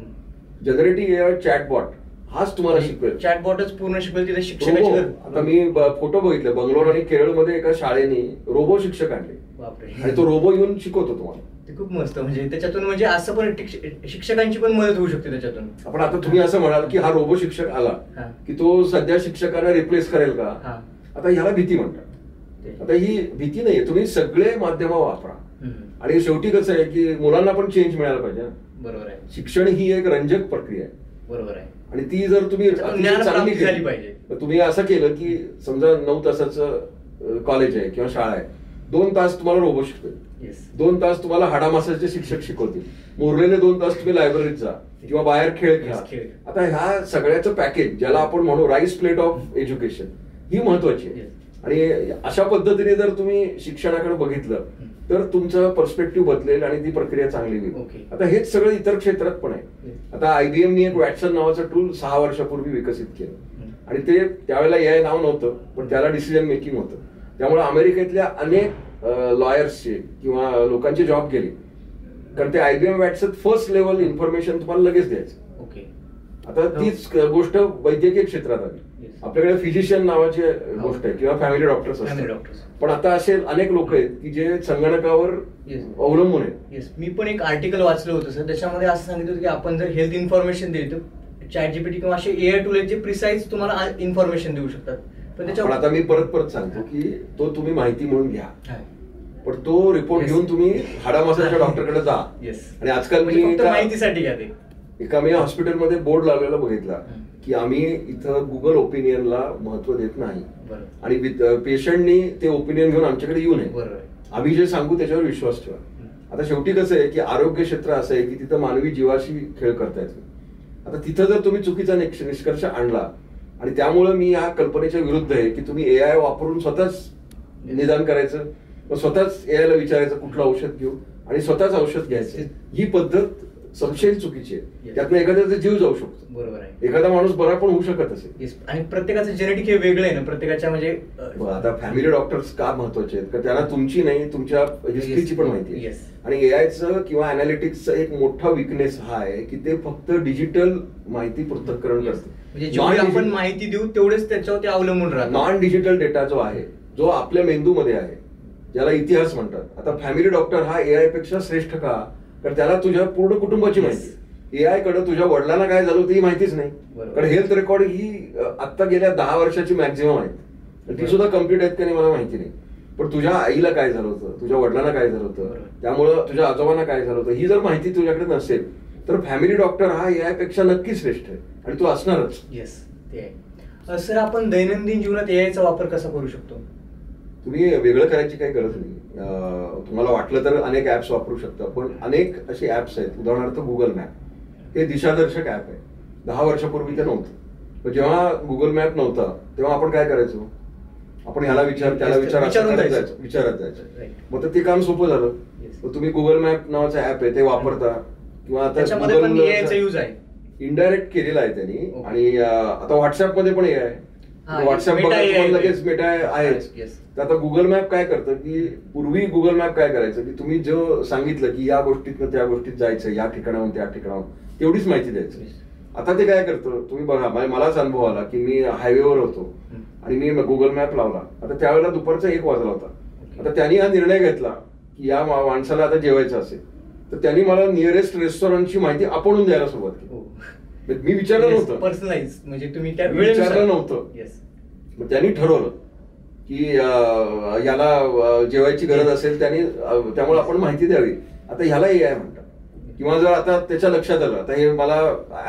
जनरेटिव्ह एआय चॅटबॉट हाच तुम्हाला शिकवेल. चॅटबॉटच पूर्ण शिकवेल. तिथे शिक्षकाची आता मी फोटो बघितले बंगलोर आणि केरळमध्ये एका शाळेने रोबो शिक्षक आणले आणि तो रोबो येऊन शिकवतो तुम्हाला. ते खूप मस्त. म्हणजे त्याच्यातून म्हणजे असं पण शिक्षकांची पण मदत होऊ शकते त्याच्यातून. आपण आता तुम्ही असं म्हणाल की हा रोबो शिक्षक आला की तो सध्या शिक्षकांना रिप्लेस करेल का? आता ह्याला भीती म्हणतात. आता ही भीती नाहीये. तुम्ही सगळे माध्यम वापरा. आणि शेवटी कसं आहे की मुलांना पण चेंज मिळायला पाहिजे. बरोबर आहे. शिक्षण ही एक रंजक प्रक्रिया आहे. बरोबर आहे. आणि ती जर तुम्ही चांगली झाली पाहिजे. तुम्ही असं केलं की समजा 9 तासाचं कॉलेज आहे किंवा शाळा आहे, 2 तास तुम्हाला रोबो शिकवेल, 2 तास तुम्हाला हाडामासाचे शिक्षक शिकवतील, उरलेले 2 तास तुम्ही लायब्ररीत जा किंवा बाहेर खेळ खेळा. आता ह्या सगळ्याचं पॅकेज ज्याला आपण म्हणू राईस प्लेट ऑफ एज्युकेशन ही महत्वाची आहे. आणि अशा पद्धतीने जर तुम्ही शिक्षणाकडे बघितलं तर तुमचं पर्स्पेक्टिव्ह बदलेल आणि ती प्रक्रिया चांगली होईल. आता हेच सगळं इतर क्षेत्रात पण आहे. आता आयबीएमनी एक वॅटसन नावाचं टूल 6 वर्षापूर्वी विकसित केलं आणि ते त्यावेळेला एआय नाव नव्हतं, पण त्याला डिसिजन मेकिंग होतं. त्यामुळे अमेरिकेतल्या अनेक लॉयर्सचे किंवा लोकांचे जॉब गेले, कारण ते IBN Watson first level information तुम्हाला लगेच द्यायचं. आता तीच गोष्ट वैद्यकीय क्षेत्रात आली. आपल्याकडे फिजिशियन नावाची गोष्ट आहे किंवा फॅमिली डॉक्टर्स असतात, पण आता असे अनेक लोक आहेत की जे संगणकावर अवलंबून आहेत. मी पण एक आर्टिकल वाचलं होतं सर, त्याच्यामध्ये असं सांगितलं होतं की आपण जर हेल्थ इन्फॉर्मेशन दिली तर चॅटजीपीटी किंवा असे एआय टूल आहेत जे प्रिसाईज तुम्हाला इन्फॉर्मेशन देऊ शकतात. पण आता मी परत सांगतो की तो तुम्ही माहिती म्हणून घ्या, पण तो रिपोर्ट घेऊन तुम्ही हाडामासाच्या डॉक्टरकडे जा. आणि आजकाल मी माहितीसाठी घ्या. ते एका मी हॉस्पिटलमध्ये बोर्ड लावलेला बघितला की आम्ही इथं गुगल ओपिनियनला महत्व देत नाही आणि पेशंटनी ते ओपिनियन घेऊन आमच्याकडे येऊ नये. आम्ही जे सांगू त्याच्यावर विश्वास ठेवा. आता शेवटी कसं आहे की आरोग्य क्षेत्र असं आहे की तिथं मानवी जीवाशी खेळ करता येतो. आता तिथं जर तुम्ही चुकीचा निष्कर्ष आणला, आणि त्यामुळे मी या कल्पनेच्या विरुद्ध आहे की तुम्ही एआय वापरून स्वतःच निदान करायचं, स्वतःच एआयला विचारायचं कुठलं औषध घेऊ आणि स्वतःच औषध घ्यायचं. ही पद्धत संशय चुकीची आहे. त्यातनं एखाद्याचा जीव जाऊ शकतो. बरोबर आहे. एखादा माणूस बरा पण होऊ शकत असेल. आणि प्रत्येकाचं जेनेटिक हे वेगळं आहे ना, प्रत्येकाच्या म्हणजे आता फॅमिली डॉक्टर्स का महत्वाचे आहेत, कारण त्यांना तुमची नाही तुमच्या हिस्ट्रीची पण माहिती आहे. आणि एआयचं किंवा अनालिटिक्सचा एक मोठा विकनेस हा आहे की ते फक्त डिजिटल माहिती पृथक्करण करते. म्हणजे जेवढी आपण माहिती देऊ तेवढेच त्याच्यावर ते अवलंबून राहतं. नॉन डिजिटल डेटा जो आहे, जो आपल्या मेंदूमध्ये आहे, ज्याला इतिहास म्हणतात. आता फॅमिली डॉक्टर हा एआय पेक्षा श्रेष्ठ का, कारण त्याला तुझ्या पूर्ण कुटुंबाची माहिती. एआय कडे तुझ्या वडिलांना काय झालं होतं ही माहितीच नाही. कारण हेल्थ रेकॉर्ड ही आता गेल्या 10 वर्षाची मॅक्झिमम आहेत, ती सुद्धा कम्प्लीट आहेत का नाही मला माहिती नाही. पण तुझ्या आईला काय झालं होतं, तुझ्या वडिलांना काय झालं होतं, त्यामुळं तुझ्या आजोबांना काय झालं होतं, ही जर माहिती तुझ्याकडे नसेल तर फॅमिली डॉक्टर हा एआय पेक्षा नक्कीच श्रेष्ठ आहे आणि तो असणारच. येस, ते आहे. सर, आपण दैनंदिन जीवनात एआयचा वापर कसा करू शकतो? तुम्ही वेगळं करायची काही गरज नाही. तुम्हाला वाटलं तर अनेक ऍप्स वापरू शकता, पण अनेक असे ऍप्स आहेत. उदाहरणार्थ गुगल मॅप हे दिशादर्शक ऍप आहे. 10 वर्षापूर्वी ते नव्हतं. पण जेव्हा गुगल मॅप नव्हता तेव्हा आपण काय करायचो, आपण ह्याला विचार त्याला विचारत जायचं. मग तर ते काम सोपं झालं. तुम्ही गुगल मॅप नावाचा ऍप आहे ते वापरता किंवा आता गुगल इनडायरेक्ट केलेला आहे त्यांनी. आणि आता व्हॉट्सअपमध्ये पण आहे. व्हॉट्सअप लगेच मेटा आहे. तर आता गुगल मॅप काय करतं की पूर्वी गुगल मॅप काय करायचं की तुम्ही जो सांगितलं की या गोष्टीतनं त्या गोष्टीत जायचं, या ठिकाणाहून त्या ठिकाणाहून, तेवढीच माहिती द्यायचं. आता ते काय करतं, तुम्ही बघा, मलाच अनुभव आला की मी हायवेवर होतो आणि मी गुगल मॅप लावला. आता त्यावेळेला दुपारचा 1 वाजला होता. आता त्यांनी हा निर्णय घेतला की या माणसाला आता जेवायचं असेल तर त्यांनी मला नियरेस्ट रेस्टॉरंटची माहिती आपणून द्यायला सुरुवात केली. मी विचारलं नव्हतं, पर्सनलाइज म्हणजे तुम्ही विचारलं नव्हतं. मग त्यांनी ठरवलं की याला जेवायची गरज असेल त्यामुळे आपण माहिती द्यावी. आता ह्याला एआय म्हणतात. किंवा जर आता त्याच्या लक्षात आलं, आता हे मला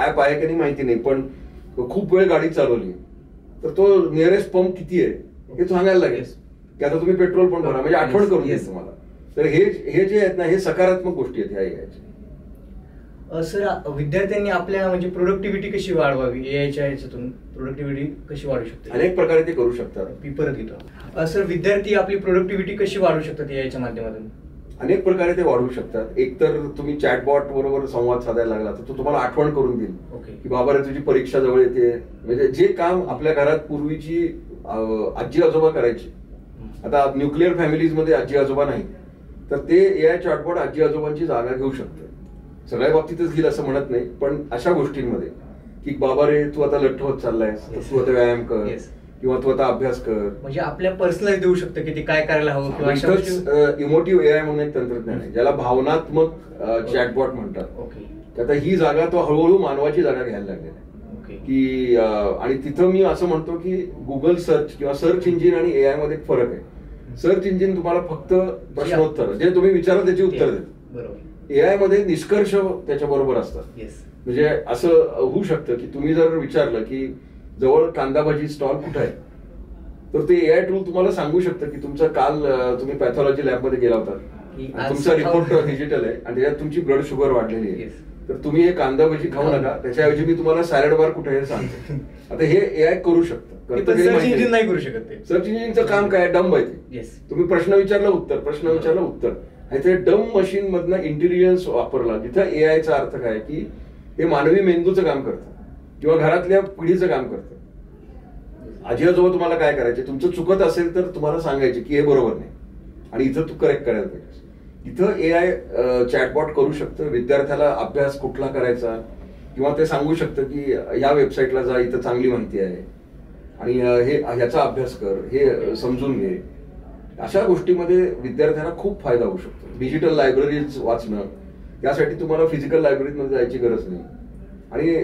ऍप आहे की नाही माहिती नाही, पण खूप वेळ गाडी चालवली तर तो नियरेस्ट पंप किती आहे हे सांगायला लागेल की आता तुम्ही पेट्रोल पण भरा, म्हणजे आठवण करून देईल तुम्हाला. तर हे जे आहेत ना, हे सकारात्मक गोष्टी आहेत ह्या एआयच्या. सर, विद्यार्थ्यांनी आपल्या म्हणजे प्रोडक्टिव्हिटी कशी वाढवावी, एआयच्या याच्यातून प्रोडक्टिव्हिटी कशी वाढू शकते? अनेक प्रकारे ते करू शकतात. मी परत येतो. सर, विद्यार्थी आपली प्रोडक्टिव्हिटी कशी वाढवू शकतात एआयच्या माध्यमातून? अनेक प्रकारे ते वाढवू शकतात. एक तर तुम्ही चॅटबॉट बरोबर संवाद साधायला लागला तर तो तुम्हाला आठवण करून देईल की बाबा रे तुझी परीक्षा जवळ येते. म्हणजे जे काम आपल्या घरात पूर्वीची आजी आजोबा करायची, आता न्यूक्लिअर फॅमिलीज मध्ये आजी आजोबा नाही, तर ते एआय चॅटबॉट आजी आजोबांची जागा घेऊ शकतं. सगळ्या बाबतीतच घेईल असं म्हणत नाही, पण अशा गोष्टींमध्ये की बाबा रे तू आता लठ्ठ होत चाललायस, तू आता व्यायाम कर किंवा तू आता अभ्यास कर, म्हणजे आपल्या पर्सनलाइज देऊ शकतं की ते काय करायला हवं. किंवा इमोटिव्ह एआय म्हणून एक तंत्रज्ञान आहे ज्याला भावनात्मक चॅटबॉट म्हणतात. आता ही जागा तो हळूहळू मानवाची जागा घ्यायला लागलेला आहे की आणि तिथं मी असं म्हणतो की गुगल सर्च किंवा सर्च इंजिन आणि एआय मध्ये एक फरक आहे. सर्च इंजिन तुम्हाला फक्त प्रश्नोत्तर जे तुम्ही विचारा त्याची उत्तर देते. एआय मध्ये निष्कर्ष त्याच्या बरोबर असतात. म्हणजे असं होऊ शकतं की तुम्ही जर विचारलं की जवळ कांदा भाजी स्टॉल कुठे आहे, तर ते एआय टूल तुम्हाला सांगू शकतं की तुमचा काल तुम्ही पॅथॉलॉजी लॅबमध्ये गेला होता, तुमचा रिपोर्ट डिजिटल आहे आणि त्याच्यात तुमची ब्लड शुगर वाढलेली आहे, तर तुम्ही हे कांदा भाजी खाऊ नका, त्याच्याऐवजी मी तुम्हाला सॅलड बार कुठे हे सांगतो. आता हे एआय करू शकतं. सर्च इंजिन नाही करू शकत. सर्च इंजिनचं काम काय, डंब आहे ते. तुम्ही प्रश्न विचारला उत्तर, प्रश्न विचारला उत्तर. ते डम मशीन मधनं इंटेलिजन्स वापरला, जिथं एआयचा अर्थ काय की हे मानवी मेंदूचं काम करतं किंवा घरातल्या पिढीचं काम करतं. आजी आजोबा तुम्हाला काय करायचे, तुमचं चुकत असेल तर तुम्हाला सांगायचे की हे बरोबर नाही आणि इथं तू करेक्ट करायला पाहिजे. इथं एआय चॅटबॉट करू शकतं. विद्यार्थ्याला अभ्यास कुठला करायचा किंवा ते सांगू शकतं की या वेबसाईटला जा, इथं चांगली माहिती आहे आणि ह्याचा अभ्यास कर, हे समजून घे. अशा गोष्टीमध्ये विद्यार्थ्यांना खूप फायदा होऊ शकतो. डिजिटल लायब्ररीज वाचणं, त्यासाठी तुम्हाला फिजिकल लायब्ररीमध्ये जायची गरज नाही आणि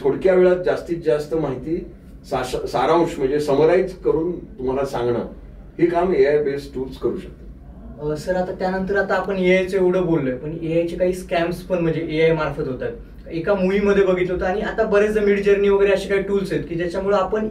थोडक्या वेळात जास्तीत जास्त माहिती सारांश म्हणजे समराईज करून तुम्हाला सांगणं, हे काम एआय बेस्ड टूल्स करू शकतात. सर, आता त्यानंतर आता आपण एआयचं एवढं बोललोय, पण एआयचे काही स्कॅम्स पण म्हणजे एआय मार्फत होतात. एका मूवीमध्ये बघितलं होतं आणि आता बरेचदा मिड जर्नी वगैरे असे काही टूल्स आहेत की ज्याच्यामुळे आपण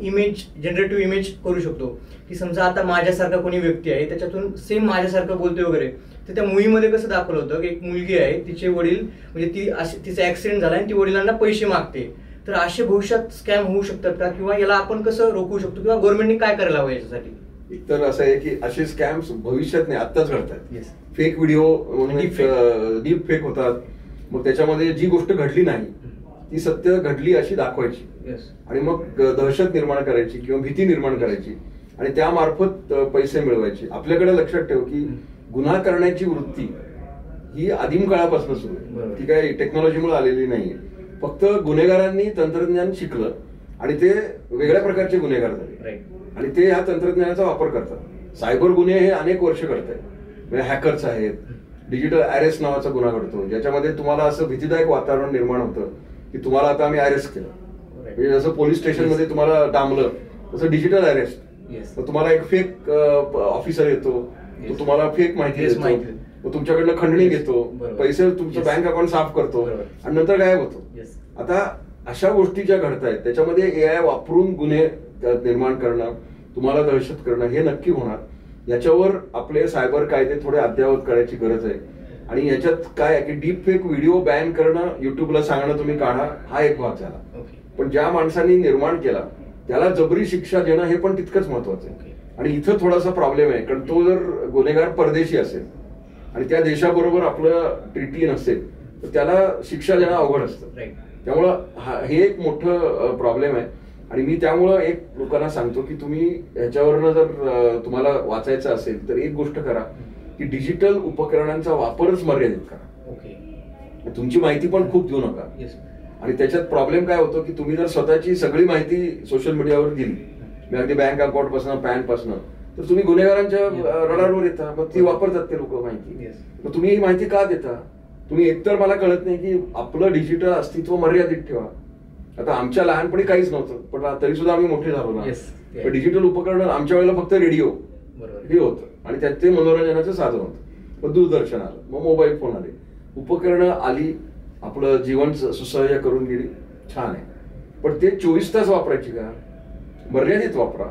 जनरेटिव्ह इमेज करू शकतो. की समजा आता माझ्यासारखा कोणी व्यक्ती आहे, त्याच्यातून सेम माझ्यासारखं बोलतोय वगैरे. तर त्या मूवीमध्ये कसं दाखवलं होतं की एक मुलगी आहे, तिचे वडील म्हणजे तिचा ऍक्सिडेंट झाला आणि ती वडिलांना पैसे मागते. तर असे भविष्यात स्कॅम होऊ शकतात का, किंवा याला आपण कसं रोखू शकतो, किंवा गव्हर्नमेंटने काय करायला हवं याच्यासाठी? एकतर असं आहे की असे स्कॅम्स भविष्यात नाही, आत्ताच घडतात. फेक व्हिडिओ डीप फेक होतात. मग त्याच्यामध्ये जी गोष्ट घडली नाही ती सत्य घडली अशी दाखवायची आणि मग दहशत निर्माण करायची किंवा भीती निर्माण करायची आणि त्यामार्फत पैसे मिळवायचे. आपल्याकडे लक्षात ठेव की गुन्हा करण्याची वृत्ती ही आदिम काळापासून सुरू आहे. ती काही टेक्नॉलॉजीमुळे आलेली नाहीये. फक्त गुन्हेगारांनी तंत्रज्ञान शिकलं आणि ते वेगळ्या प्रकारचे गुन्हेगार झाले आणि ते ह्या तंत्रज्ञानाचा वापर करतात. सायबर गुन्हे हे अनेक वर्ष करत आहेत. म्हणजे हॅकर्स आहेत, डिजिटल अरेस्ट नावाचा गुन्हा घडतो, ज्याच्यामध्ये तुम्हाला असं भीतीदायक वातावरण निर्माण होतं की तुम्हाला आता आम्ही अरेस्ट केलं. म्हणजे जसं पोलीस स्टेशनमध्ये तुम्हाला डांबलं तसं डिजिटल अरेस्ट. मग तुम्हाला एक फेक ऑफिसर येतो, तो तुम्हाला फेक माहिती देतो, मग तुमच्याकडनं खंडणी घेतो, पैसे तुमचं बँक अकाउंट साफ करतो आणि नंतर गायब होतो. आता अशा गोष्टी ज्या घडतायत त्याच्यामध्ये एआय वापरून गुन्हे निर्माण करणं, तुम्हाला दहशत करणं हे नक्की होणार. याच्यावर आपले सायबर कायदे थोडे अद्ययावत करायची गरज आहे. आणि याच्यात काय आहे की डीप फेक व्हिडिओ बॅन करणं, युट्यूबला सांगणं तुम्ही काढा, हा एक भाग झाला. पण ज्या माणसांनी निर्माण केला त्याला जबरी शिक्षा देणं हे पण तितकंच महत्वाचं आहे. आणि इथं थोडासा प्रॉब्लेम आहे, कारण तो जर गुन्हेगार परदेशी असेल आणि त्या देशाबरोबर आपलं ट्रीटी नसेल तर त्याला शिक्षा देणं अवघड असतं. त्यामुळं हे एक मोठं प्रॉब्लेम आहे. आणि मी त्यामुळं एक लोकांना सांगतो की तुम्ही ह्याच्यावरनं जर तुम्हाला वाचायचं असेल तर एक गोष्ट करा की डिजिटल उपकरणांचा वापरच मर्यादित करा. तुमची माहिती पण खूप देऊ नका. आणि त्याच्यात प्रॉब्लेम काय होतो की तुम्ही जर स्वतःची सगळी माहिती सोशल मीडियावर दिली, मी अगदी बँक अकाउंट पासून पॅन पासून, तर तुम्ही गुन्हेगारांच्या रडारवर येता. मग ती वापरतात ते लोक माहिती. मग तुम्ही ही माहिती का देता? तुम्ही एकतर मला कळत नाही की आपलं डिजिटल अस्तित्व मर्यादित ठेवा. आता आमच्या लहानपणी काहीच नव्हतं, पण तरी सुद्धा आम्ही मोठे झालो ना. डिजिटल उपकरण आमच्या वेळेला फक्त रेडिओ हे होतं आणि त्यात ते मनोरंजनाचं साधन होतं. मग दूरदर्शन आलं, मग मोबाईल फोन आले, उपकरणं आली, आपलं जीवन सुसह्य करून गेली, छान आहे. पण ते 24 तास वापरायची का? मर्यादित वापरा.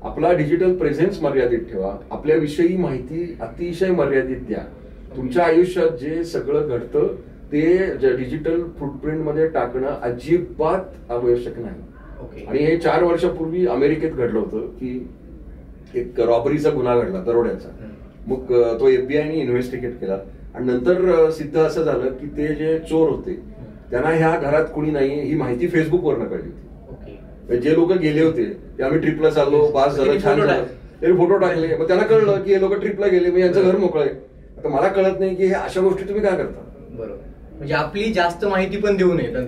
आपला डिजिटल प्रेझेन्स मर्यादित ठेवा. आपल्याविषयी माहिती अतिशय मर्यादित द्या. तुमच्या आयुष्यात जे सगळं घडतं ते डिजिटल फुटप्रिंट मध्ये टाकणं अजिबात आवश्यक नाही. आणि हे 4 वर्षापूर्वी अमेरिकेत घडलं होतं की एक रॉबरीचा गुन्हा घडला, दरोड्याचा. मग तो एफबीआयने इन्व्हेस्टिगेट केला आणि नंतर सिद्ध असं झालं की ते जे चोर होते त्यांना ह्या घरात कोणी नाही ही माहिती फेसबुकवरनं कळली होती. जे लोक गेले होते ते आम्ही ट्रिपला चाललो, बास झालं, छान झालं, त्यांनी फोटो टाकले. मग त्यांना कळलं की हे लोक ट्रिपला गेले, मग यांचं घर मोकळं आहे. आता मला कळत नाही की हे अशा गोष्टी तुम्ही काय करता. बरोबर, म्हणजे आपली जास्त माहिती पण देऊ नये.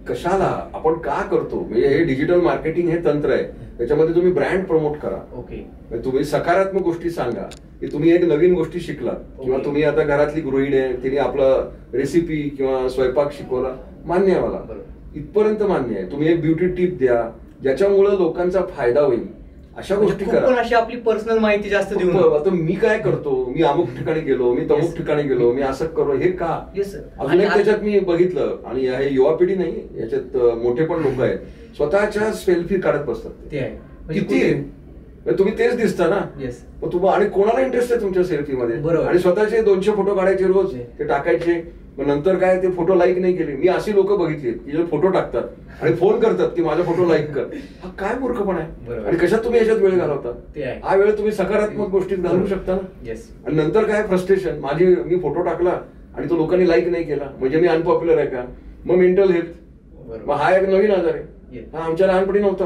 कशाला, आपण का करतो? म्हणजे हे डिजिटल मार्केटिंग हे तंत्र आहे, त्याच्यामध्ये तुम्ही ब्रँड प्रमोट करा. तुम्ही सकारात्मक गोष्टी सांगा की तुम्ही एक नवीन गोष्टी शिकला, किंवा तुम्ही आता घरातली गृहिणी आहे तिने आपलं रेसिपी किंवा स्वयंपाक शिकवला, मान्य आहे मला, इथपर्यंत मान्य आहे. तुम्ही एक ब्युटी टिप द्या ज्याच्यामुळे लोकांचा फायदा होईल, अशा गोष्टी करा. पण अशी आपली पर्सनल माहिती जास्त देऊ नका. आता मी काय करतो, मी अमुक ठिकाणी गेलो, मी तमुक ठिकाणी गेलो, मी असं करो, हे का? अजून एक त्याच्यात मी बघितलं, आणि हे युवा पिढी नाही, याच्यात मोठे पण लोक आहेत, स्वतःच्या सेल्फी काढत बसतात. किती तुम्ही तेच दिसता ना. तुम्हाला आणि कोणाला इंटरेस्ट आहे तुमच्या सेल्फीमध्ये? आणि स्वतःचे 200 फोटो काढायचे रोज, ते टाकायचे. मग नंतर काय, ते फोटो लाईक नाही केले. मी अशी लोक बघितली की जे फोटो टाकतात आणि फोन करतात की माझा फोटो लाईक कर. हा काय मूर्खपणा आहे. आणि कशात तुम्ही याच्यात वेळ घालवता? हा वेळ तुम्ही सकारात्मक गोष्टीत घालवू शकता ना. आणि नंतर काय फ्रस्ट्रेशन, मी फोटो टाकला आणि तो लोकांनी लाईक नाही केला म्हणजे मी अनपॉप्युलर आहे का? मग मेंटल हेल्थ, मग हा एक नवीन आजार आहे. हा आमच्या लहानपणी नव्हता,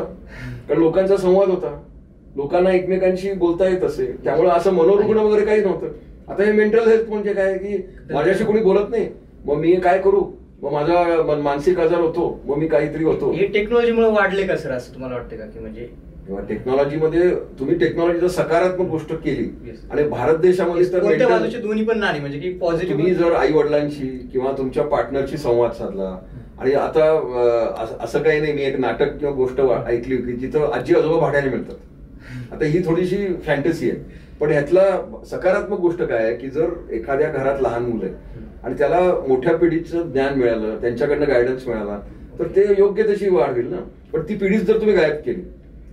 कारण लोकांचा संवाद होता, लोकांना एकमेकांशी बोलता येत असे, त्यामुळे असं मनोरुग्ण वगैरे काही नव्हतं. आता हे मेंटल हेल्थ म्हणजे काय की माझ्याशी कोणी बोलत नाही, मग मी काय करू, मग माझा मानसिक आजार होतो, मग मी काहीतरी होतो. हे टेक्नॉलॉजीमुळे वाढले का सर, असं तुम्हाला वाटतं का? की म्हणजे टेक्नॉलॉजीमध्ये तुम्ही टेक्नॉलॉजीचा सकारात्मक गोष्ट केली, आणि भारत देशामध्ये तर बाजूचे दोन्ही पण नाही, म्हणजे की पॉझिटिव्ह. तुम्ही जर आई वडिलांशी किंवा तुमच्या पार्टनरशी संवाद साधला, आणि आता असं काही नाही, मी एक नाटक किंवा गोष्ट ऐकली होती जिथं आजी आजोबा भाड्याने मिळतात. आता ही थोडीशी फॅन्टसी आहे, पण ह्यातला सकारात्मक गोष्ट काय आहे की जर एखाद्या घरात लहान मुलं आहे आणि त्याला मोठ्या पिढीचं ज्ञान मिळालं, त्यांच्याकडनं गायडन्स मिळाला, तर ते योग्य तशी वाढ होईल ना. पण ती पिढीच जर तुम्ही गायब केली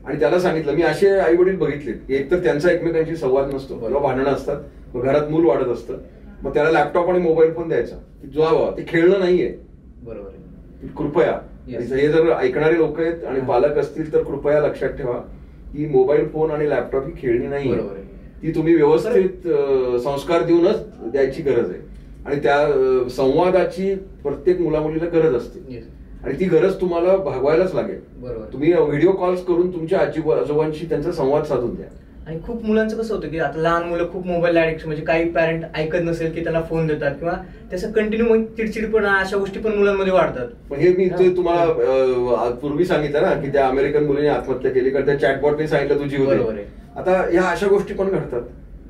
आणि त्याला सांगितलं, मी असे आई वडील बघितले की एकतर त्यांचा एकमेकांशी संवाद नसतो किंवा भांडणं असतात, मग घरात मूल वाढत असतं, मग त्याला लॅपटॉप आणि मोबाईल फोन द्यायचा की जो बाबा ते खेळणं नाहीये. बरोबर, कृपया हे जर ऐकणारे लोक आहेत आणि पालक असतील तर कृपया लक्षात ठेवा की मोबाईल फोन आणि लॅपटॉप ही खेळणी नाही, ती तुम्ही व्यवस्थित संस्कार देऊनच द्यायची गरज आहे. आणि त्या संवादाची प्रत्येक मुलामुलीला गरज असते, आणि ती गरज तुम्हाला भागवायलाच लागेल. तुम्ही व्हिडिओ कॉल्स करून तुमच्या आजी आजोबांशी त्यांचा संवाद साधून द्या. आणि खूप मुलांचं कसं होतं की आता लहान मुलं खूप मोबाईल ऍडिक्शन, म्हणजे काही पॅरेंट ऐकत नसेल की त्यांना फोन देतात, किंवा त्याचं कंटिन्यू मग चिडचिडपणा, अशा गोष्टी पण मुलांमध्ये वाढतात. पण हे मी तुम्हाला पूर्वी सांगितलं ना की त्या अमेरिकन मुलीने आत्महत्या केली कारण त्या चॅटबॉटने सांगितलं तुझी होते. आता ह्या अशा गोष्टी पण घडतात.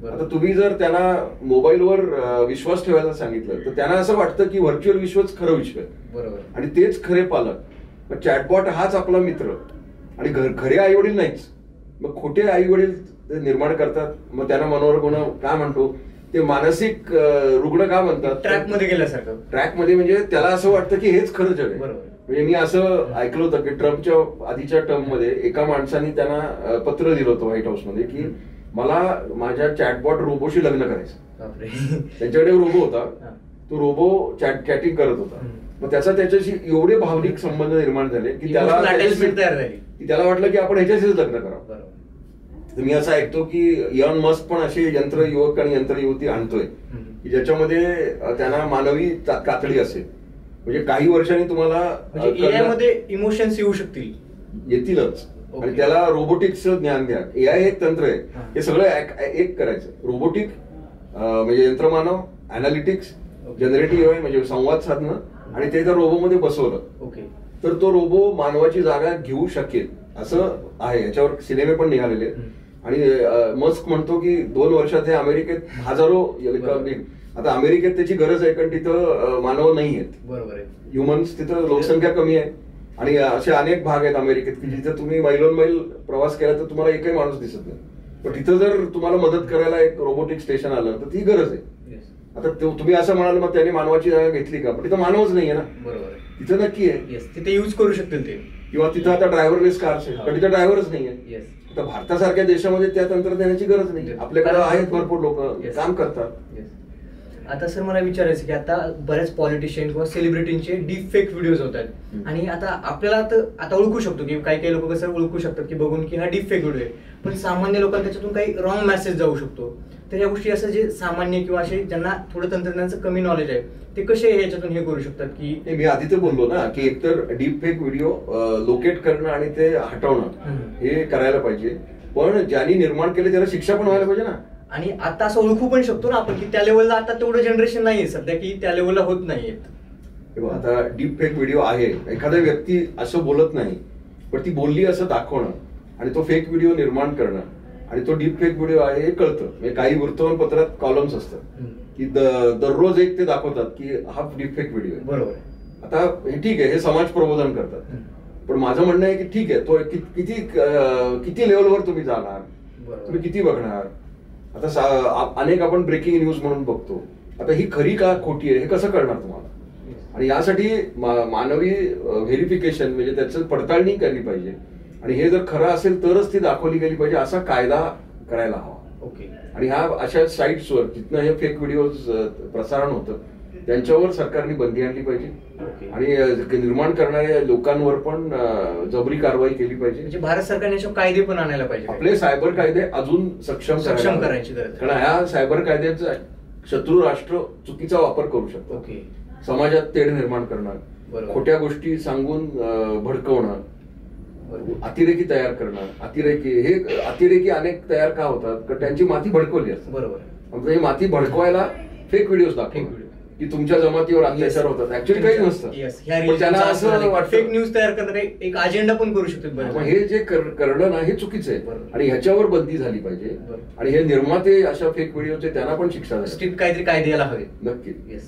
आता तुम्ही जर त्यांना मोबाईलवर विश्वास ठेवायला सांगितलं तर त्यांना असं वाटतं की व्हर्च्युअल विश्वच खरं विश्व आहे. बरोबर. आणि तेच खरे पालक. मग चॅटबॉट हाच आपला मित्र आणि खरे आई वडील नाहीच. मग खोटे आई वडील निर्माण करतात. मग त्यांना मनोहर गुण काय म्हणतो, ते मानसिक रुग्ण का म्हणतात, ट्रॅक मध्ये गेल्यासारखं. ट्रॅक मध्ये म्हणजे त्याला असं वाटतं की हेच खरं जग आहे. म्हणजे मी असं ऐकलं होतं की ट्रम्पच्या आधीच्या टर्म मध्ये एका माणसाने त्यांना पत्र दिलं होतं व्हाईट हाऊस मध्ये की मला माझ्या चॅटबॉट रोबोशी लग्न करायचं. त्यांच्याकडे रोबो होता, तो रोबो चॅटिंग करत होता. मग त्याच्याशी एवढे भावनिक संबंध निर्माण झाले की त्याला वाटलं की आपण ह्याच्याशीच लग्न करावं. मी असं ऐकतो की इलॉन मस्क पण असे यंत्र युवक आणि यंत्र युवती आणतोय की ज्याच्यामध्ये त्यांना मानवी कातडी असेल. म्हणजे काही वर्षांनी तुम्हाला मध्ये इमोशन्स येऊ शकतील, येतीलच. आणि त्याला रोबोटिक्सचं ज्ञान द्या. एआय एक तंत्र आहे, हे सगळं एक करायचं. रोबोटिक म्हणजे यंत्रमानव, अनालिटिक्स, जनरेटिव्ह एआय म्हणजे संवाद साधणं, आणि ते जर रोबोमध्ये बसवलं तर तो रोबो मानवाची जागा घेऊ शकेल असं आहे. याच्यावर सिनेमे पण निघालेले. आणि मस्क म्हणतो की 2 वर्षात हे अमेरिकेत हजारो, आता अमेरिकेत त्याची गरज आहे कारण तिथं मानव नाही आहेत, बरोबर आहे, ह्युमन्स, तिथं लोकसंख्या कमी आहे. आणि असे अनेक भाग आहेत अमेरिकेत की जिथे तुम्ही मैलोन मैल प्रवास केला तर तुम्हाला एकही माणूस दिसत नाही. पण तिथं जर तुम्हाला मदत करायला एक रोबोटिक स्टेशन आलं तर ती गरज आहे. आता तुम्ही असं म्हणाल मग त्याने मानवाची जागा घेतली का, पण तिथं मानवच नाहीये ना. बरोबर, तिथं नक्की आहे, तिथे युज करू शकतील ते. किंवा तिथं आता ड्रायव्हरलेस कार्स आहेत, पण तिथं ड्रायव्हरच नाहीये. आता भारतासारख्या देशामध्ये त्या तंत्रज्ञानाची गरज नाही. आपल्याकडे आहेत भरपूर लोक काम करतात. आता सर मला विचारायचं की आता बऱ्याच पॉलिटिशियन किंवा सेलिब्रिटींचे डीप फेक व्हिडिओज होत आहेत, आणि आता आपल्याला आता ओळखू शकतो की काही लोक कसं ओळखू शकतात की बघून की हा डीप फेक व्हिडिओ आहे, पण सामान्य लोकांना त्याच्यातून काही रॉंग मेसेज जाऊ शकतो. तर या गोष्टी असं जे सामान्य किंवा असे ज्यांना थोडं तंत्रज्ञानाचं कमी नॉलेज आहे ते कसे याच्यातून हे करू शकतात की. मी आधी तर बोललो ना की एकतर डीप फेक व्हिडिओ लोकेट करणं आणि ते हटवणं हे करायला पाहिजे, पण ज्यांनी निर्माण केले त्याला शिक्षा पण व्हायला पाहिजे ना. आणि आता असं ओळखू पण शकतो ना आपण की त्या लेवलला आता तेवढं जनरेशन नाहीये सध्या की त्या लेवलला होत नाहीयेत. आता डीप फेक व्हिडिओ आहे, एखाद्या व्यक्ती असं बोलत नाही पण ती बोलली असं दाखवणं आणि तो फेक व्हिडिओ निर्माण करणं आणि तो डीप फेक व्हिडिओ आहे हे कळतं. म्हणजे काही वर्तमानपत्रात कॉलम्स असतात की दररोज एक ते दाखवतात की हा डीप फेक व्हिडिओ आहे. बरोबर. आता हे ठीक आहे, हे समाज प्रबोधन करतात, पण माझं म्हणणं आहे की ठीक आहे, तो किती लेवलवर तुम्ही जाणार, तुम्ही किती बघणार. आता अनेक आपण ब्रेकिंग न्यूज म्हणून बघतो. आता ही खरी का खोटी आहे हे कसं कळणार तुम्हाला. आणि यासाठी मानवी व्हेरिफिकेशन म्हणजे त्याचं पडताळणी केली पाहिजे, आणि हे जर खरं असेल तरच ती दाखवली गेली पाहिजे असा कायदा करायला हवा. आणि ह्या अशा साईट्सवर जिथनं हे फेक व्हिडिओज प्रसारण होतं त्यांच्यावर सरकारने बंदी आणली पाहिजे, आणि निर्माण करणाऱ्या लोकांवर पण जबरी कारवाई केली पाहिजे. म्हणजे भारत सरकारने कायदे पण आणायला पाहिजे. आपले सायबर कायदे अजून सक्षम करायची गरज, कारण ह्या सायबर कायद्याचा शत्रू राष्ट्र चुकीचा वापर करू शकतो. समाजात तेढ निर्माण करणं, खोट्या गोष्टी सांगून भडकवणं, अतिरेकी तयार करणं. हे अतिरेकी अनेक तयार का होतात, कारण त्यांची माती भडकवली असते. बरोबर. ही माती भडकवायला फेक व्हिडिओज दाखवतात की तुमच्या जमातीवर अत्याचार होतात. ऍक्च्युअली काही नसतं, पण त्यांना असं फेक न्यूज तयार करणारे एक अजेंडा पण करू शकतात. हे जे करणं ना हे चुकीचं आहे, आणि ह्याच्यावर बंदी झाली पाहिजे. आणि हे निर्माते अशा फेक व्हिडिओचे त्यांना पण शिक्षा झाली, स्ट्रिक्ट काहीतरी कायदे यायला हवे. नक्की.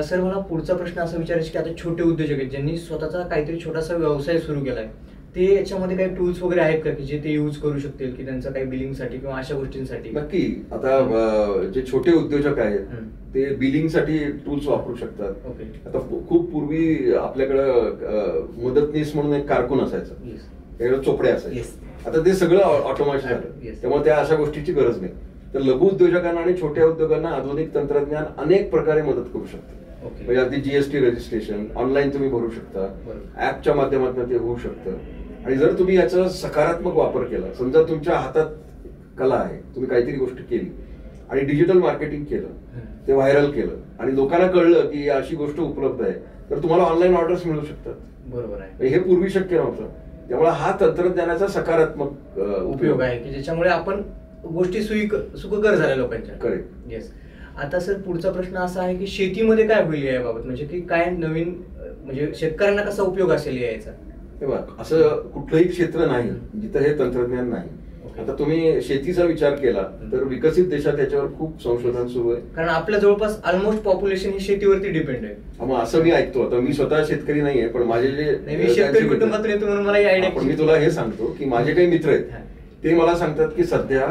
सर मला पुढचा प्रश्न असा विचारायचा की आता छोटे उद्योजक आहेत ज्यांनी स्वतःचा काहीतरी छोटासा व्यवसाय सुरू केलाय, ते याच्यामध्ये काही टूल्स वगैरे आहेत का की जे ते युज करू शकतील की त्यांचं काही बिलिंगसाठी किंवा अशा गोष्टींसाठी. नक्की. आता जे छोटे उद्योजक आहेत ते बिलिंगसाठी टूल्स वापरू शकतात. आता खूप पूर्वी आपल्याकडं मदतनीस म्हणून एक कारकून असायचं, चोपडे असायचे. आता ते सगळं ऑटोमेशन झालं, त्यामुळे त्या अशा गोष्टीची गरज नाही. तर लघु उद्योजकांना आणि छोट्या उद्योगांना आधुनिक तंत्रज्ञान अनेक प्रकारे मदत करू शकतं. म्हणजे अगदी जीएसटी रजिस्ट्रेशन ऑनलाईन तुम्ही भरू शकता, ऍपच्या माध्यमातून ते होऊ शकतं. आणि जर तुम्ही याचा सकारात्मक वापर केला, समजा तुमच्या हातात कला आहे, तुम्ही काहीतरी गोष्ट केली आणि डिजिटल मार्केटिंग केलं, ते व्हायरल केलं आणि लोकांना कळलं की अशी गोष्ट उपलब्ध आहे, तर तुम्हाला ऑनलाईन ऑर्डर्स मिळू शकतात. बरोबर आहे. हे पूर्वी शक्य नव्हतं. त्यामुळे हा तंत्रज्ञानाचा सकारात्मक उपयोग आहे की ज्याच्यामुळे आपण गोष्टी सुखकर झाल्या लोकांच्या. करेक्ट. येस. आता सर पुढचा प्रश्न असा आहे की शेतीमध्ये काय होईल याबाबत, म्हणजे की काय नवीन म्हणजे शेतकऱ्यांना कसा उपयोग असेल याचा. असं कुठलंही क्षेत्र नाही जिथं हे तंत्रज्ञान नाही. आता तुम्ही शेतीचा विचार केला तर विकसित देशात याच्यावर खूप संशोधन सुरू आहे, कारण आपल्या जवळपास ऑलमोस्ट पॉप्युलेशन ही शेतीवरती डिपेंड आहे. मग असं मी ऐकतो. आता मी स्वतः शेतकरी नाहीये, पण माझे जे शेतकरी कुटुंबातून येतो म्हणून मला आयडिया. पण मी तुला हे सांगतो की माझे काही मित्र आहेत ते मला सांगतात की सध्या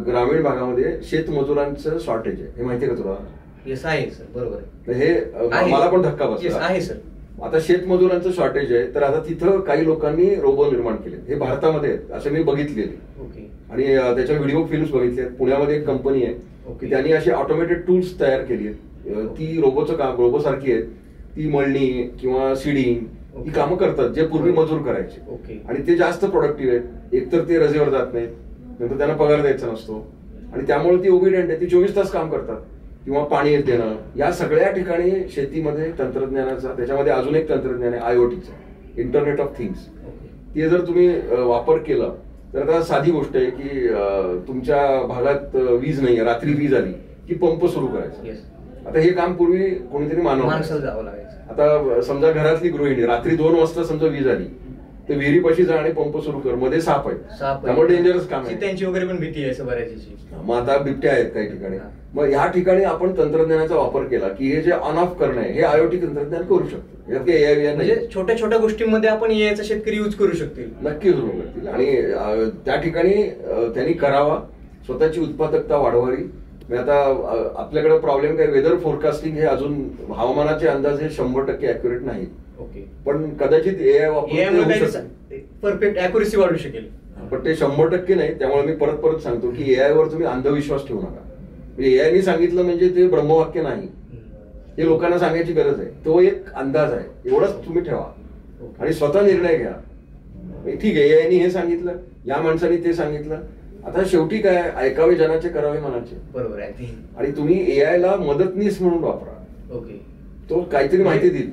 ग्रामीण भागामध्ये शेतमजुरांचं शॉर्टेज आहे. हे माहितीये का तुला? येस आहे सर, बरोबर आहे. हे मला पण धक्का बसला आहे सर. आता शेतमजुरांचं शॉर्टेज आहे, तर आता तिथं काही लोकांनी रोबो निर्माण केले. हे भारतामध्ये आहेत असं मी बघितलेले आणि त्याच्या व्हिडिओ फिल्म्स बघितले. पुण्यामध्ये एक कंपनी आहे की त्यांनी अशी ऑटोमेटेड टूल्स तयार केली आहेत. ती रोबोचं काम, रोबो सारखी आहेत. ती मळणी किंवा सीडिंग ही कामं करतात जे पूर्वी मजूर करायचे, आणि ते जास्त प्रोडक्टिव्ह आहेत. एकतर ते रजेवर जात नाहीत, नंतर त्यांना पगार द्यायचा नसतो, आणि त्यामुळे ती ओबिडियंट आहे. ती 24 तास काम करतात. किंवा पाणी देणं, या सगळ्या ठिकाणी शेतीमध्ये तंत्रज्ञानाचा, त्याच्यामध्ये अजून एक तंत्रज्ञान आहे आयओटीचं, इंटरनेट ऑफ थिंग्स. ते जर तुम्ही वापर केला तर आता साधी गोष्ट आहे की तुमच्या भागात वीज नाहीये, रात्री वीज आली की पंप सुरू करायचा. आता हे काम पूर्वी कोणीतरी मानवाला जावं लागायचं. आता समजा घरातली गृहिणी रात्री 2 वाजता समजा वीज आली तर विहिरीपाशी जा आणि पंप सुरू कर, मध्ये साप आहे, त्यामुळे डेंजरस काम आहे. त्यांची वगैरे पण भीती आहे बऱ्याचशी. मग आता बिबट्या आहेत काही ठिकाणी. मग ह्या ठिकाणी आपण तंत्रज्ञानाचा वापर केला की हे जे ऑन ऑफ करणं आहे हे आयओटी तंत्रज्ञान करू शकतो. यात काही AI म्हणजे छोट्या छोट्या गोष्टींमध्ये आपण एआयचा शेतकरी यूज करू शकतील, नक्की सुरू करतील. आणि त्या ठिकाणी त्यांनी करावा, स्वतःची उत्पादकता वाढवावी. आता आपल्याकडे प्रॉब्लेम काय, वेदर फोरकास्टिंग हे अजून हवामानाचे अंदाज हे 100% अॅक्युरेट नाही. पण कदाचित एआय वापरून परफेक्ट अॅक्युरेसी वाढू शकेल, पण ते 100% नाही. त्यामुळे मी परत परत सांगतो की एआय वर तुम्ही अंधविश्वास ठेवू नका. एआयनी सांगितलं म्हणजे ते ब्रह्मवाक्य नाही, हे लोकांना सांगायची गरज आहे. तो एक अंदाज आहे, एवढंच तुम्ही ठेवा आणि स्वतः निर्णय घ्या. ठीक आहे, एआयनी हे सांगितलं, या माणसाने ते सांगितलं, आता शेवटी काय, ऐकावे जनाचे करावे मनाचे. बरोबर आहे. आणि तुम्ही एआयला मदतनीस म्हणून वापरा. तो काहीतरी माहिती देईल,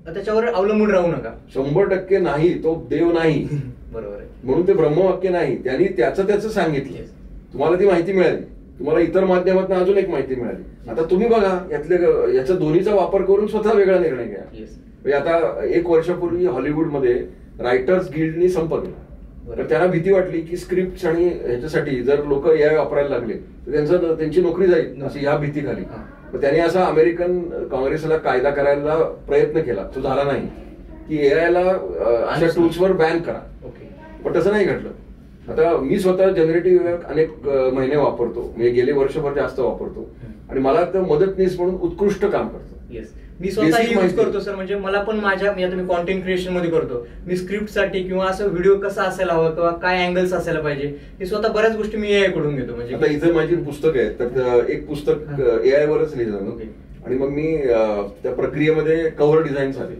त्याच्यावर अवलंबून राहू नका. 100% नाही, तो देव नाही. बरोबर आहे. म्हणून ते ब्रह्मवाक्य नाही. त्यांनी त्याचं सांगितलं, तुम्हाला ती माहिती मिळाली, तुम्हाला इतर माध्यमातून अजून एक माहिती मिळाली. आता तुम्ही बघा याचा दोन्हीचा वापर करून स्वतः वेगळा निर्णय घ्या. म्हणजे आता 1 वर्षापूर्वी हॉलिवूडमध्ये रायटर्स गिल्डनी संप केला. तर त्यांना भीती वाटली की स्क्रिप्ट आणि ह्याच्यासाठी जर लोक एआय वापरायला लागले तर त्यांची नोकरी जाईल, अशी ह्या भीतीखाली. त्यांनी असा अमेरिकन काँग्रेसला कायदा करायला प्रयत्न केला, तो झाला नाही, की एआयला अशा टूल्सवर बॅन करा. पण तसं नाही घडलं. आता मी स्वतः जनरेटिव्ह अनेक महिने वापरतो, म्हणजे गेले वर्षभर जास्त वापरतो, आणि मला तर मदतनीस म्हणून उत्कृष्ट काम करतो. मी स्वतः यूज करतो सर. म्हणजे मला पण माझ्या, आता मी कॉन्टेंट क्रिएशन मध्ये करतो, मी स्क्रिप्ट साठी किंवा असं व्हिडिओ कसा असायला हवा किंवा काय अँगल्स असायला पाहिजे, हे स्वतः बऱ्याच गोष्टी मी एआय कडून घेतो. म्हणजे आता इथे माझी पुस्तक आहे, तर एक पुस्तक एआय वरच लिहिलं, आणि मग मी त्या प्रक्रियेमध्ये कव्हर डिझाईन झाले,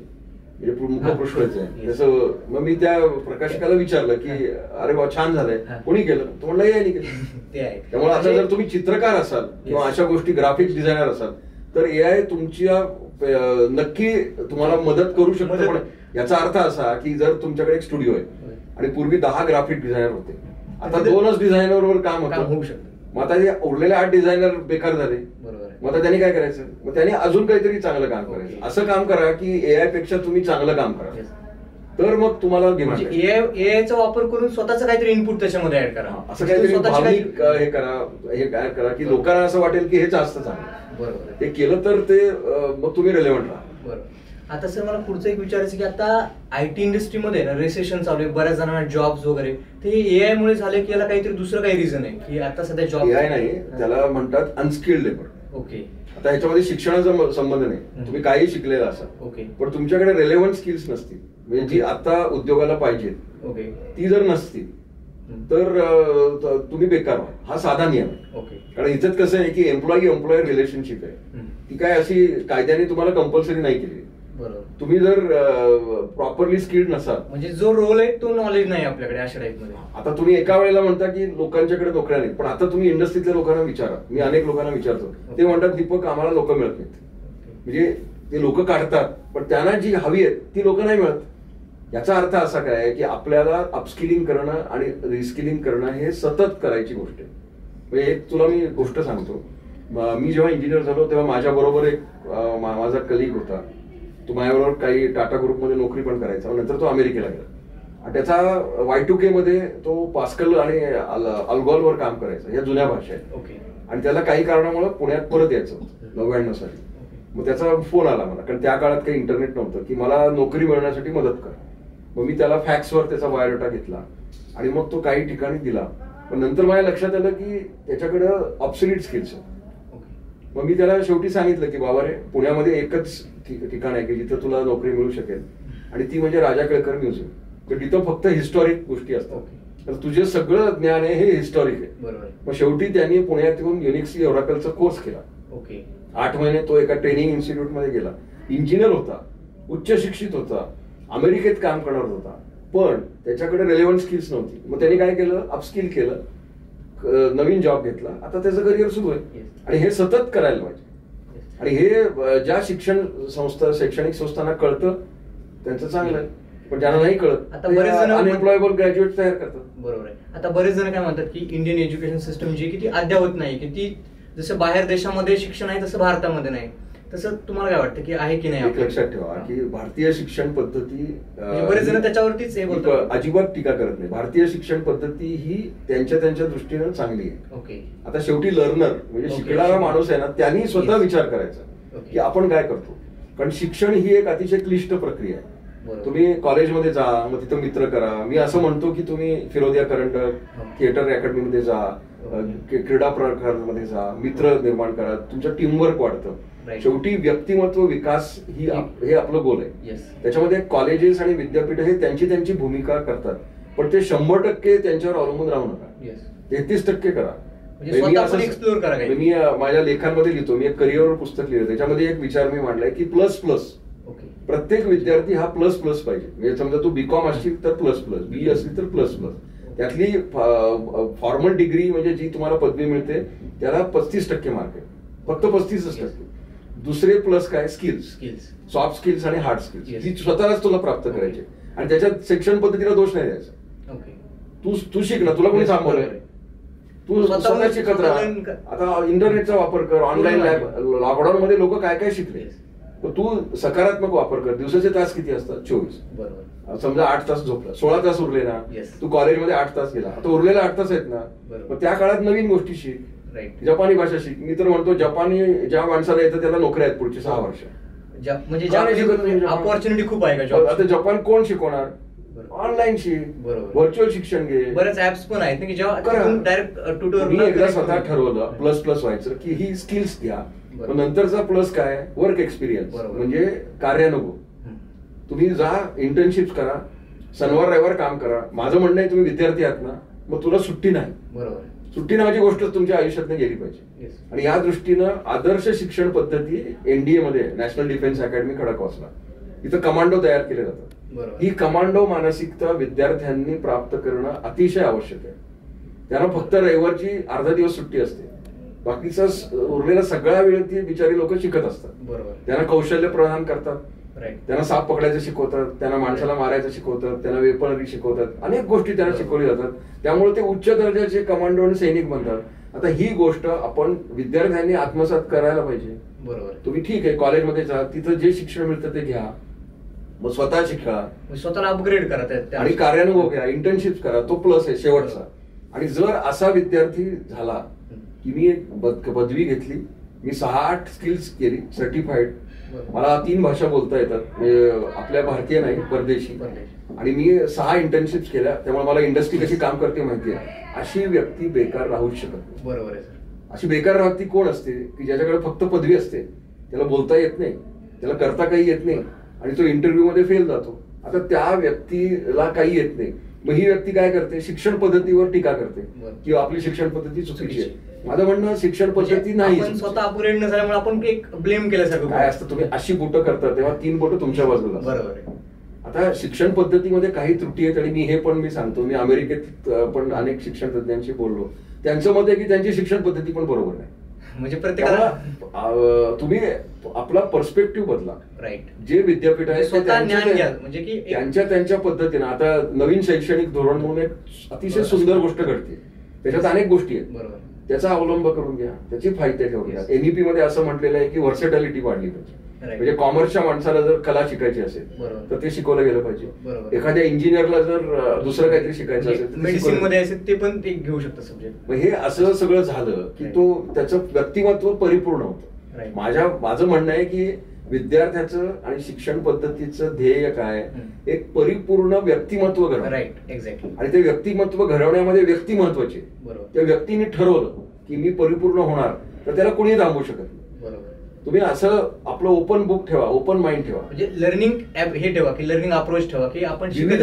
म्हणजे मुखपृष्ठच आहे तसं. मग मी त्या प्रकाशकाला विचारलं की अरे बा छान झालंय, कोणी केलं? तो म्हणलं एआयनी केलं. त्यामुळे आता जर तुम्ही चित्रकार असाल किंवा अशा गोष्टी ग्राफिक्स डिझायनर असाल तर एआय तुमच्या नक्की तुम्हाला मदत करू शकतो. पण याचा अर्थ असा की जर तुमच्याकडे एक स्टुडिओ आहे आणि पूर्वी 10 ग्राफिक डिझायनर होते, आता 2च डिझायनरवर काम होऊ शकतं. मग आता हे उरलेले 8 डिझायनर बेकार झाले. मग आता त्यांनी काय करायचं? मग त्यांनी अजून काहीतरी चांगलं काम करायचं. असं काम करा की एआय पेक्षा तुम्ही चांगलं काम करा, तर मग तुम्हाला डिमांड. एआयचा वापर करून स्वतःच काहीतरी इनपुट त्याच्यामध्ये ऍड करा, असं काहीतरी भावनिक हे करा, हे काय करा की लोकांना असं वाटेल की हे जास्त चांगलं. बरोबर. ते केलं तर ते मग तुम्ही रिलेव्हंट राहा. बरोबर. आता सर मला पुढचं एक विचारायचं की आता आयटी इंडस्ट्रीमध्ये ना रेसेशन चालू आहे, बऱ्याच जणांना जॉब्स वगैरे, ते एआय मुळे झाले की याला काहीतरी दुसरं काही रिझन आहे की आता सध्या जॉब एआय नाही, त्याला म्हणतात अनस्किल्ड लेबर. आता ह्याच्यामध्ये शिक्षणाचा संबंध नाही, तुम्ही काही शिकलेला असाल पण तुमच्याकडे रेलेव्हंट स्किल्स नसतील, म्हणजे जी आता उद्योगाला पाहिजेत ती जर नसतील तर तुम्ही बेकार व्हा. हा साधा नियम आहे. कारण इथं कसं आहे की एम्प्लॉयर रिलेशनशिप आहे, ती काय अशी कायद्याने तुम्हाला कंपल्सरी नाही केली. तुम्ही जर प्रॉपरली स्किल्ड नसाल, म्हणजे जो रोल आहे तो नॉलेज नाही आपल्याकडे अशा टाईप मध्ये. आता तुम्ही एका वेळेला म्हणता की लोकांच्याकडे नोकऱ्या नाहीत, पण आता तुम्ही इंडस्ट्रीतल्या लोकांना विचारा, मी अनेक लोकांना विचारतो, ते म्हणतात दीपक आम्हाला लोक मिळत नाहीत. म्हणजे ते लोक काढतात पण त्यांना जी हवी आहेत ती लोक नाही मिळत. याचा अर्थ असा काय की आपल्याला अपस्किलिंग करणं आणि रिस्किलिंग करणं हे सतत करायची गोष्ट आहे. म्हणजे एक तुला मी गोष्ट सांगतो, मी जेव्हा इंजिनियर झालो तेव्हा माझ्या बरोबर एक माझा कलिग होता, तो माझ्याबरोबर काही टाटा ग्रुपमध्ये नोकरी पण करायचा, नंतर तो अमेरिकेला गेला आणि त्याचा Y2K मध्ये तो पास्कल आणि अल्गोलवर काम करायचा, या जुन्या भाषा आहेत. आणि त्याला काही कारणामुळे पुण्यात परत यायचं 99 साली. मग त्याचा फोन आला मला, कारण त्या काळात काही इंटरनेट नव्हतं, की मला नोकरी मिळवण्यासाठी मदत कर. मग मी त्याला फॅक्सवर त्याचा बायोडाटा घेतला आणि मग तो काही ठिकाणी दिला. पण नंतर माझ्या लक्षात आलं की त्याच्याकडं ऑब्सोलीट स्किल्स आहेत. मग मी त्याला शेवटी सांगितलं की बाबा रे, पुण्यामध्ये एकच ठिकाण आहे की जिथं तुला नोकरी मिळू शकेल, आणि ती म्हणजे राजा केळकर म्युझियम. तर तिथं फक्त हिस्टॉरिक गोष्टी असतात, तर तुझे सगळं ज्ञान आहे हे हिस्टॉरिक आहे. मग शेवटी त्यांनी पुण्यात येऊन युनिक्स ओराकलचा कोर्स केला. 8 महिने तो एका ट्रेनिंग इन्स्टिट्यूट मध्ये गेला. इंजिनियर होता, उच्च शिक्षित होता, अमेरिकेत काम करणार होता, पण त्याच्याकडे रेलेव्हंट स्किल्स नव्हती. मग त्यांनी काय केलं, अपस्किल केलं, नवीन जॉब घेतला, आता त्याचं करिअर सुरू आहे. आणि हे सतत करायला पाहिजे. आणि हे ज्या शिक्षण संस्था, शैक्षणिक संस्थांना कळतं त्यांचं चांगलं आहे, पण ज्यांना नाही कळत आता बरेच जण अनएम्प्लॉयबल ग्रॅज्युएट तयार करतात. बरोबर आहे. आता बरेच जण काय म्हणतात की इंडियन एज्युकेशन सिस्टम जी की ती अद्यावत नाही, की ती जसं बाहेर देशामध्ये शिक्षण आहे तसं भारतामध्ये नाही. तसं तुम्हाला काय वाटतं की आहे की नाही? लक्षात ठेवा की भारतीय शिक्षण पद्धती, बरेच जण त्याच्यावरतीच हे बोलतात, अजिबात टीका करत नाही. भारतीय शिक्षण पद्धती ही त्यांच्या दृष्टीनं चांगली आहे. आता शेवटी लर्नर म्हणजे शिकणारा माणूस आहे ना, त्यांनी स्वतः विचार करायचा की आपण काय करतो. कारण शिक्षण ही एक अतिशय क्लिष्ट प्रक्रिया आहे. तुम्ही कॉलेजमध्ये जा, मग तिथं मित्र करा. मी असं म्हणतो की तुम्ही फिरोदिया करंडक थिएटर अकॅडमीमध्ये जा, क्रीडा प्रकारांमध्ये जा, मित्र निर्माण करा, तुमचं टीमवर्क वाढतं. शेवटी व्यक्तिमत्व विकास हे आपलं गोल आहे. त्याच्यामध्ये कॉलेजेस आणि विद्यापीठ हे त्यांची भूमिका करतात, पण ते 100% त्यांच्यावर अवलंबून राहू नका. 33% करा. एक्सप्लोर करा. मी माझ्या लेखांमध्ये लिहितो, मी एक करिअरवर पुस्तक लिहिलं, त्याच्यामध्ये एक विचार मी मांडलाय की प्लस प्लस. प्रत्येक विद्यार्थी हा प्लस प्लस पाहिजे. म्हणजे समजा तू बीकॉम असशील तर प्लस प्लस, बी असली तर प्लस प्लस. त्यातली फॉर्मल डिग्री म्हणजे जी तुम्हाला पदवी मिळते त्याला 35% मार्क आहे, फक्त 35%. दुसरे प्लस काय, स्किल्स, सॉफ्ट स्किल्स आणि हार्ड स्किल्स, ही स्वतःलाच तुला प्राप्त करायची. आणि त्याच्यात शिक्षण पद्धतीला दोष नाही द्यायचा. तू शिक ना, तुला कोणी थांबवलंय? तू स्वतः शिकत राहा. आता इंटरनेटचा वापर कर, ऑनलाईन लॅब. लॉकडाऊन मध्ये लोक काय काय शिकले, तू सकारात्मक वापर कर. दिवसाचे तास किती असतात? 24. समजा 8 तास झोपला, 16 तास उरले ना. तू कॉलेजमध्ये 8 तास गेला, आता उरलेला 8 तास आहेत ना, मग त्या काळात नवीन गोष्टी शिक. जपानी भाषा शिक. मी तर म्हणतो जपानी ज्या माणसाला येतं त्याला नोकऱ्या आहेत पुढची 6 वर्ष. म्हणजे ऑपॉर्च्युनिटी खूप आहे का? आता जपान कोण शिकवणार? ऑनलाईन शिक, व्हर्च्युअल शिक्षण घे. बरेच ऍप्स पण आहेत की जेव्हा डायरेक्ट ट्युटोरियल. मी एकदा स्वतः ठरवलं प्लस प्लस व्हायचं की ही स्किल्स घ्या. नंतरचा प्लस काय, वर्क एक्सपिरियन्स म्हणजे कार्यानुभव. तुम्ही जा, इंटर्नशिप करा, शनिवार रविवार काम करा. माझं म्हणणं आहे तुम्ही विद्यार्थी आहात ना, मग तुला सुट्टी नाही. सुट्टी नावाची गोष्ट तुमच्या आयुष्यात गेली पाहिजे. आणि या दृष्टीनं आदर्श शिक्षण पद्धती एनडीए मध्ये, नॅशनल डिफेन्स अकॅडमी खडकवासला, इथं कमांडो तयार केले जातात. ही कमांडो मानसिकता विद्यार्थ्यांनी प्राप्त करणं अतिशय आवश्यक आहे. त्यांना फक्त रविवारची अर्धा दिवस सुट्टी असते, बाकीचा उरलेला सगळा वेळ ती बिचारी लोक शिकत असतात. त्यांना कौशल्य प्रदान करतात, त्यांना साप पकडायचं शिकवतात, त्यांना माणसाला मारायचं शिकवतात, त्यांना वेपनरी शिकवतात, अनेक गोष्टी त्यांना शिकवल्या जातात. त्यामुळे ते उच्च दर्जाचे कमांडो आणि सैनिक बनतात. आता ही गोष्ट आपण विद्यार्थ्यांनी आत्मसात करायला पाहिजे. तुम्ही ठीक आहे कॉलेजमध्ये जा, तिथं जे शिक्षण मिळतं ते घ्या, मग स्वतः शिका, स्वतःला अपग्रेड करा आणि कार्यानुभव घ्या, इंटर्नशिप करा. तो प्लस आहे शेवटचा. आणि जर असा विद्यार्थी झाला की मी एक पदवी घेतली, मी 6-8 स्किल्स केली, सर्टिफाईड, मला 3 भाषा बोलता येतात, म्हणजे आपल्या भारतीय नाही परदेशी, आणि मी 6 इंटर्नशिप्स केल्या, त्यामुळे मला इंडस्ट्री कशी काम करते माहिती आहे. अशी व्यक्ती बेकार राहूच शकत नाही. बरोबर आहे. अशी बेकार व्यक्ती कोण असते की ज्याच्याकडे फक्त पदवी असते, त्याला बोलता येत नाही, त्याला करता काही येत नाही, आणि तो इंटरव्ह्यू मध्ये फेल जातो. आता त्या व्यक्तीला काही येत नाही, मग ही व्यक्ती काय करते, शिक्षण पद्धतीवर टीका करते की आपली शिक्षण पद्धती चुकीची आहे. माझं म्हणणं शिक्षण पद्धती नाही, स्वतः अपग्रेड न झाल्यामुळे आपण एक ब्लेम केल्यासारखं काय असतं. तुम्ही अशी बोटं करता तेव्हा 3 बोटं तुमच्या बाजूला. बरोबर आहे. आता शिक्षण पद्धतीमध्ये काही त्रुटी आहेत, आणि मी हे पण सांगतो, मी अमेरिकेत पण अनेक शिक्षण तज्ञांशी बोललो, त्यांचं मत आहे की त्यांची शिक्षण पद्धती पण बरोबर नाही. म्हणजे प्रत्येकाला तुम्ही आपला पर्स्पेक्टिव्ह बदला. जे विद्यापीठ आहे म्हणजे त्यांच्या पद्धतीनं. आता नवीन शैक्षणिक धोरण म्हणून एक अतिशय सुंदर गोष्ट घडते, त्याच्यात अनेक गोष्टी आहेत, त्याचा अवलंब करून घ्या, त्याचे फायदे ठेवून घ्या. एनईपी मध्ये असं म्हटलेलं आहे की व्हर्सेटॅलिटी वाढली पाहिजे. म्हणजे कॉमर्सच्या माणसाला जर कला शिकायची असेल तर ते शिकवलं गेलं पाहिजे. एखाद्या इंजिनियरला जर दुसरं काहीतरी शिकायचं असेल, मेडिसिन मध्ये असेल ते पण ते घेऊ शकतं सब्जेक्ट. हे असं सगळं झालं की तो त्याचं व्यक्तिमत्व परिपूर्ण होतं. माझं म्हणणं आहे की विद्यार्थ्याचं आणि शिक्षण पद्धतीचं ध्येय काय, एक परिपूर्ण व्यक्तिमत्व घडवणं. Right, exactly. आणि ते व्यक्तिमत्व घडवण्यामध्ये व्यक्ती महत्वाची. त्या व्यक्तीने ठरवलं की मी परिपूर्ण होणार, तर त्याला कोणी थांबवू शकत नाही. तुम्ही असं आपलं ओपन बुक ठेवा, ओपन माइंड ठेवा. म्हणजे लर्निंग हे ठेवा की लर्निंग अप्रोच ठेवा की आपण विविध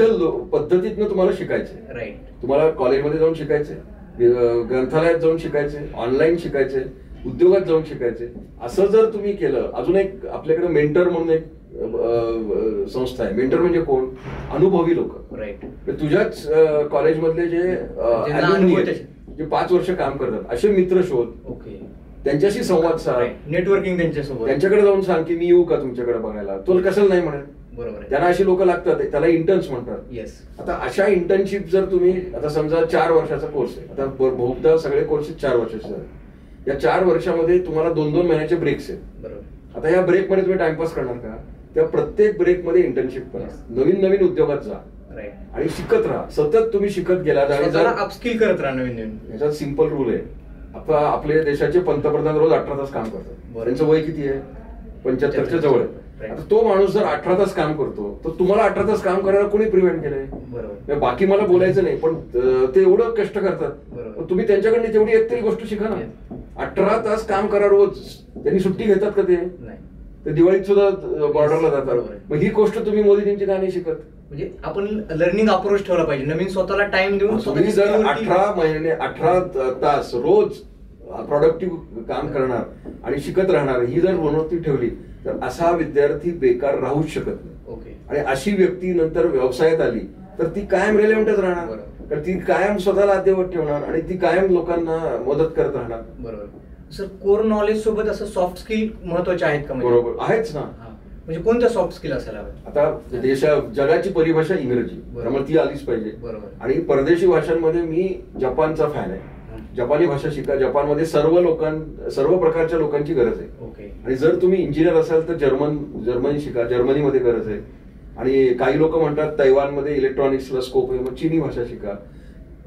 पद्धतीतनं तुम्हाला शिकायचंय. राईट. तुम्हाला कॉलेजमध्ये जाऊन शिकायचंय, ग्रंथालयात जाऊन शिकायचंय, ऑनलाईन शिकायचंय, उद्योगात जाऊन शिकायचंय. असं जर तुम्ही केलं, अजून एक आपल्याकडे मेंटर म्हणून एक संस्था आहे. मेंटर म्हणजे कोण? अनुभवी लोक. राईट. तुझ्याच कॉलेजमधले जे 5 वर्ष काम करतात असे मित्र शोध. ओके. त्यांच्याशी संवाद साध, नेटवर्किंग त्यांच्यासोबत. त्यांच्याकडे जाऊन सांग की मी येऊ का तुमच्याकडे बघायला. तो कशाला नाही म्हणत. बरोबर. त्यांना अशी लोक लागतात, त्याला इंटर्न्स म्हणतात. येस. आता अशा इंटर्नशिप जर तुम्ही, आता समजा 4 वर्षाचा कोर्स आहे, आता बहुधा सगळे कोर्सेस 4 वर्षाचे आहेत. या 4 वर्षामध्ये तुम्हाला 2-2 महिन्याचे ब्रेक्स आहेत. बरोबर. आता या ब्रेक मध्ये तुम्ही टाइमपास करणार का? त्या प्रत्येक ब्रेक मध्ये इंटर्नशिप करा, नवीन उद्योगात जा आणि शिकत राहा. सतत तुम्ही शिकत गेला, अपस्किल करत राहा नवीन. याच्यात सिंपल रूल आहे. आता आपल्या देशाचे पंतप्रधान रोज 18 तास काम करतात. त्यांचं वय किती आहे? 75च्या जवळ आहे. आता तो माणूस जर 18 तास काम करतो, तर तुम्हाला 18 तास काम करायला कोणी प्रिव्हेंट केलंय? बाकी मला बोलायचं नाही, पण ते एवढं कष्ट करतात. तुम्ही त्यांच्याकडे तेवढी एक तरी गोष्ट शिका ना. 18 तास काम करा रोज. त्यांनी सुट्टी घेतात का? ते दिवाळीत सुद्धा बॉर्डरला जातात. मग ही गोष्ट तुम्ही मोदीजींची का नाही शिकत? म्हणजे आपण लर्निंग अप्रोच ठेवला पाहिजे, नवीन स्वतःला टाइम देऊन. तुम्ही जर 18 तास रोज प्रोडक्टिव्ह काम करणार आणि शिकत राहणार, ही जर मनोवृत्ती ठेवली, तर असा विद्यार्थी बेकार राहूच शकत नाही. आणि अशी व्यक्ती नंतर व्यवसायात आली तर ती कायम रेलेव्हंटच राहणार, कारण ती कायम स्वतःला अद्ययावत ठेवणार आणि ती कायम लोकांना मदत करत राहणार. बरोबर. सर, कोर नॉलेज सोबत असं सॉफ्ट स्किल महत्वाचे आहेत का? बरोबर, आहेच ना. म्हणजे कोणत्या सॉफ्ट स्किल असायला हवे? आता जगाची परिभाषा इंग्रजी, त्यामुळे ती आलीच पाहिजे. आणि परदेशी भाषांमध्ये मी जपानचा फॅन आहे. जपानी भाषा शिका. जपानमध्ये सर्व प्रकारच्या लोकांची गरज आहे. आणि जर तुम्ही इंजिनियर असाल तर जर्मनी शिका. जर्मनीमध्ये गरज आहे. आणि काही लोक म्हणतात तैवानमध्ये इलेक्ट्रॉनिक्सला स्कोप आहे, मग चीनी भाषा शिका.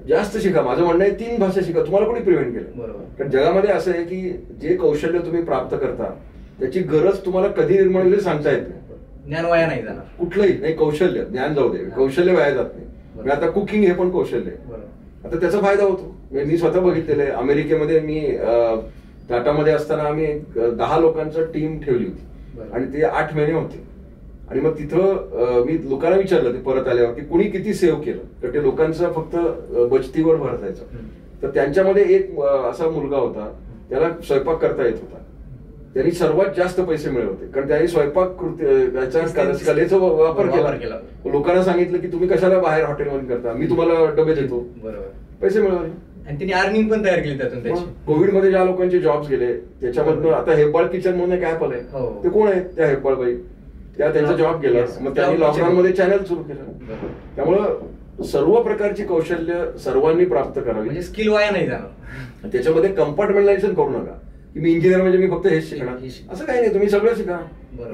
जास्त शिका. माझं म्हणणं आहे 3 भाषा शिका. तुम्हाला कोणी प्रिव्हेंट केलं? कारण जगामध्ये असं आहे की जे कौशल्य तुम्ही प्राप्त करता त्याची गरज तुम्हाला कधी निर्माण होईल सांगता येत नाही. ज्ञान वाया नाही जाणार. कुठलंही नाही. कौशल्य, ज्ञान जाऊ दे, कौशल्य वाया जात नाही. आता कुकिंग हे पण कौशल्य आहे. आता त्याचा फायदा होतो. मी स्वतः बघितलेलं आहे. अमेरिकेमध्ये मी टाटामध्ये असताना आम्ही 10 लोकांची टीम ठेवली होती आणि ते 8 महिने होते. आणि मग तिथं मी लोकांना विचारलं, ते परत आल्यावर की कुणी किती सेव्ह केलं, तर ते लोकांचं फक्त बचतीवर भर जायचं. तर त्यांच्यामध्ये एक असा मुलगा होता, त्याला स्वयंपाक करता येत होता. त्यांनी सर्वात जास्त पैसे मिळवते, कारण त्यांनी स्वयंपाक कलेचा वापर केला. लोकांना सांगितलं की तुम्ही कशाला बाहेर हॉटेलमध्ये करता, मी तुम्हाला डबे देतो. पैसे मिळवले आणि त्यांनी अर्निंग पण तयार केली त्यातून. कोविडमध्ये ज्या लोकांचे जॉब्स गेले त्याच्यामधनं आता हेब्बाळ किचन म्हणून एक ऍप आलंय. ते कोण आहेत? त्या हेब्बाळबाई. त्यांचा जॉब गेला. मग त्यांनी लॉकडाऊन मध्ये चॅनल सुरू केलं. त्यामुळं सर्व प्रकारची कौशल्य सर्वांनी प्राप्त करावी. म्हणजे स्किल वाया नाही जाणार. त्याच्यामध्ये कंपार्टमेंटलायझेशन करू नका की मी इंजिनियर म्हणजे मी फक्त हेच शिकणार. असं काही नाही. तुम्ही सगळं शिका.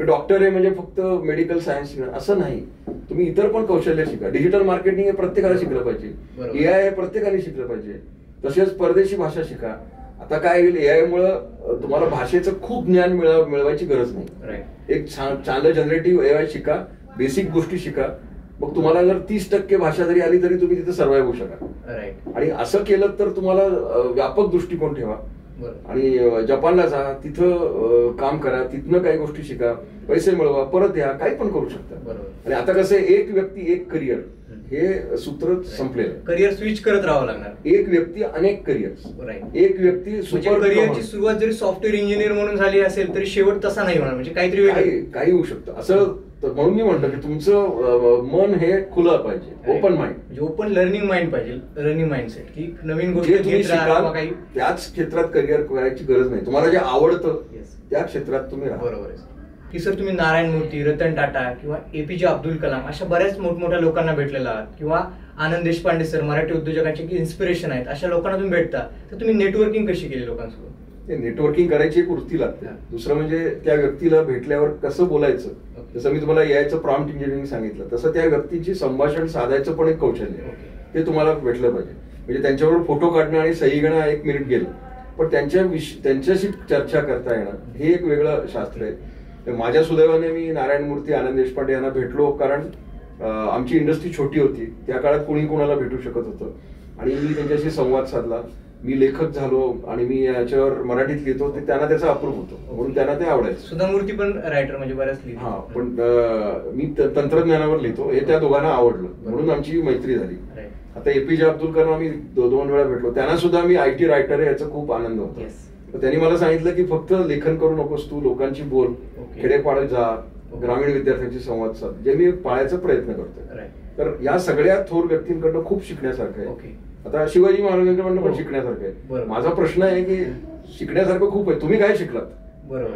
डॉक्टर आहे म्हणजे फक्त मेडिकल सायन्स शिकणार असं नाही. तुम्ही इतर पण कौशल्य शिका. डिजिटल मार्केटिंग हे प्रत्येकाला शिकलं पाहिजे. AI हे प्रत्येकाने शिकलं पाहिजे. तसेच परदेशी भाषा शिका. आता काय होईल, AI मुळे तुम्हाला भाषेचं खूप ज्ञान मिळवायची गरज नाही. एक चांगलं जनरेटिव्ह AI शिका, बेसिक गोष्टी शिका. मग तुम्हाला जर 30% भाषा जरी आली तरी तुम्ही तिथे सर्वाइव्ह होऊ शकाल. आणि असं केलं तर तुम्हाला व्यापक दृष्टिकोन ठेवा आणि जपानला जा, तिथं काम करा, तिथनं काही गोष्टी शिका, पैसे मिळवा, परत या, काही पण करू शकता. आणि आता कसं एक व्यक्ती एक करिअर हे सूत्र संपलेलं. करिअर स्विच करत राहावं लागणार. एक व्यक्ती अनेक करिअर. एक व्यक्ती सुपर करिअरची सुरुवात जरी सॉफ्टवेअर इंजिनियर म्हणून झाली असेल तरी शेवट तसा नाही होणार. म्हणजे काहीतरी काही होऊ शकतं. असं म्हणून मी म्हणतो की तुमचं मन हे खुलं पाहिजे, ओपन माइंड. म्हणजे ओपन लर्निंग माइंड पाहिजे, लर्निंग माइंडसेट की नवीन गोष्टी तुम्ही शिकाल. त्याच क्षेत्रात करिअर करायची गरज नाही. तुम्हाला जे आवडतं त्या क्षेत्रात तुम्ही राहा. बरोबर आहे की सर, तुम्ही नारायण मूर्ती, रतन टाटा किंवा APJ अब्दुल कलाम अशा बऱ्याच मोठमोठ्या लोकांना भेटलेला आहात, किंवा आनंद देशपांडे सर, मराठी उद्योजकांचे इन्स्पिरेशन आहेत, अशा लोकांना तुम्ही भेटता. तर तुम्ही नेटवर्किंग कशी केली लोकांसोबत? नेटवर्किंग करायची एक वृत्ती लागते. दुसरं म्हणजे त्या व्यक्तीला भेटल्यावर कसं बोलायचं. जसं मी तुम्हाला यायचं प्रॉम्प्ट इंजिनिअरिंग सांगितलं, तसं त्या व्यक्तीची संभाषण साधायचं पण एक कौशल्य आहे. ते तुम्हाला भेटलं पाहिजे. म्हणजे त्यांच्याबरोबर फोटो काढणं आणि सही घेणं 1 मिनिट गेलं, पण त्यांच्याशी चर्चा करता येणं हे एक वेगळं शास्त्र आहे. माझ्या सुदैवाने मी नारायण मूर्ती, आनंद देशपांडे यांना भेटलो, कारण आमची इंडस्ट्री छोटी होती. त्या काळात कोणी कोणाला भेटू शकत होतं आणि मी त्यांच्याशी संवाद साधला. मी लेखक झालो आणि मी याच्यावर मराठीत लिहितो, ते त्यांना त्याचा अप्रूप होतो, म्हणून त्यांना ते आवडायचं. सुधा मूर्ती पण रायटर म्हणजे बऱ्याच हा, पण मी तंत्रज्ञानावर लिहितो हे त्या दोघांना आवडलं, म्हणून आमची मैत्री झाली. आता एपीजे अब्दुल कलाम आम्ही 2 वेळा भेटलो. त्यांना सुद्धा मी IT रायटर आहे याचा खूप आनंद होता. तर त्यांनी मला सांगितलं की फक्त लेखन करू नकोस, तू लोकांची बोल, खेडेपाडे जा, ग्रामीण विद्यार्थ्यांशी संवाद साध, जे मी पाळायचा प्रयत्न करतोय. तर या सगळ्या थोर व्यक्तींकडनं खूप शिकण्यासारखं आहे. आता शिवाजी महाराजांकडनं पण शिकण्यासारखं आहे. माझा प्रश्न आहे की शिकण्यासारखं खूप आहे, तुम्ही काय शिकलात? बरोबर,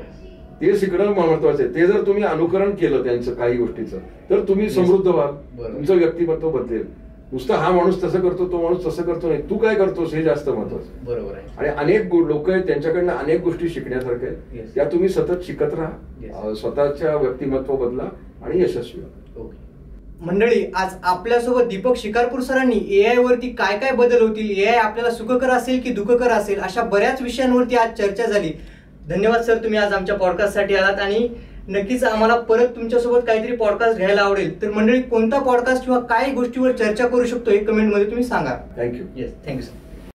ते शिकणं महत्वाचं आहे. ते जर तुम्ही अनुकरण केलं त्यांचं काही गोष्टीचं, तर तुम्ही समृद्ध व्हाल, तुमचं व्यक्तिमत्व बदलेल. नुसतं हा माणूस तसं करतो, तो माणूस तसं करतो नाही, तू काय करतोस हे जास्त महत्वाचं. बरोबर आहे. आणि अनेक लोक आहेत त्यांच्याकडनं अनेक गोष्टी शिकण्यासारख्या आहेत. त्या तुम्ही सतत शिकत राहा, स्वतःच्या व्यक्तिमत्व बदला आणि यशस्वी व्हा. मंडळी, आज आपल्यासोबत दीपक शिकारपूर सरांनी AI वरती काय काय बदल होतील, AI आपल्याला सुखकर असेल की दुःखकर असेल, अशा बऱ्याच विषयांवरती आज चर्चा झाली. धन्यवाद सर, तुम्ही आज आमच्या पॉडकास्टसाठी आलात आणि नक्कीच आम्हाला परत तुमच्यासोबत काहीतरी पॉडकास्ट घ्यायला आवडेल. तर मंडळी, कोणता पॉडकास्ट किंवा काय गोष्टीवर चर्चा करू शकतो हे कमेंटमध्ये तुम्ही सांगा. थँक्यू. Yes, thank you sir.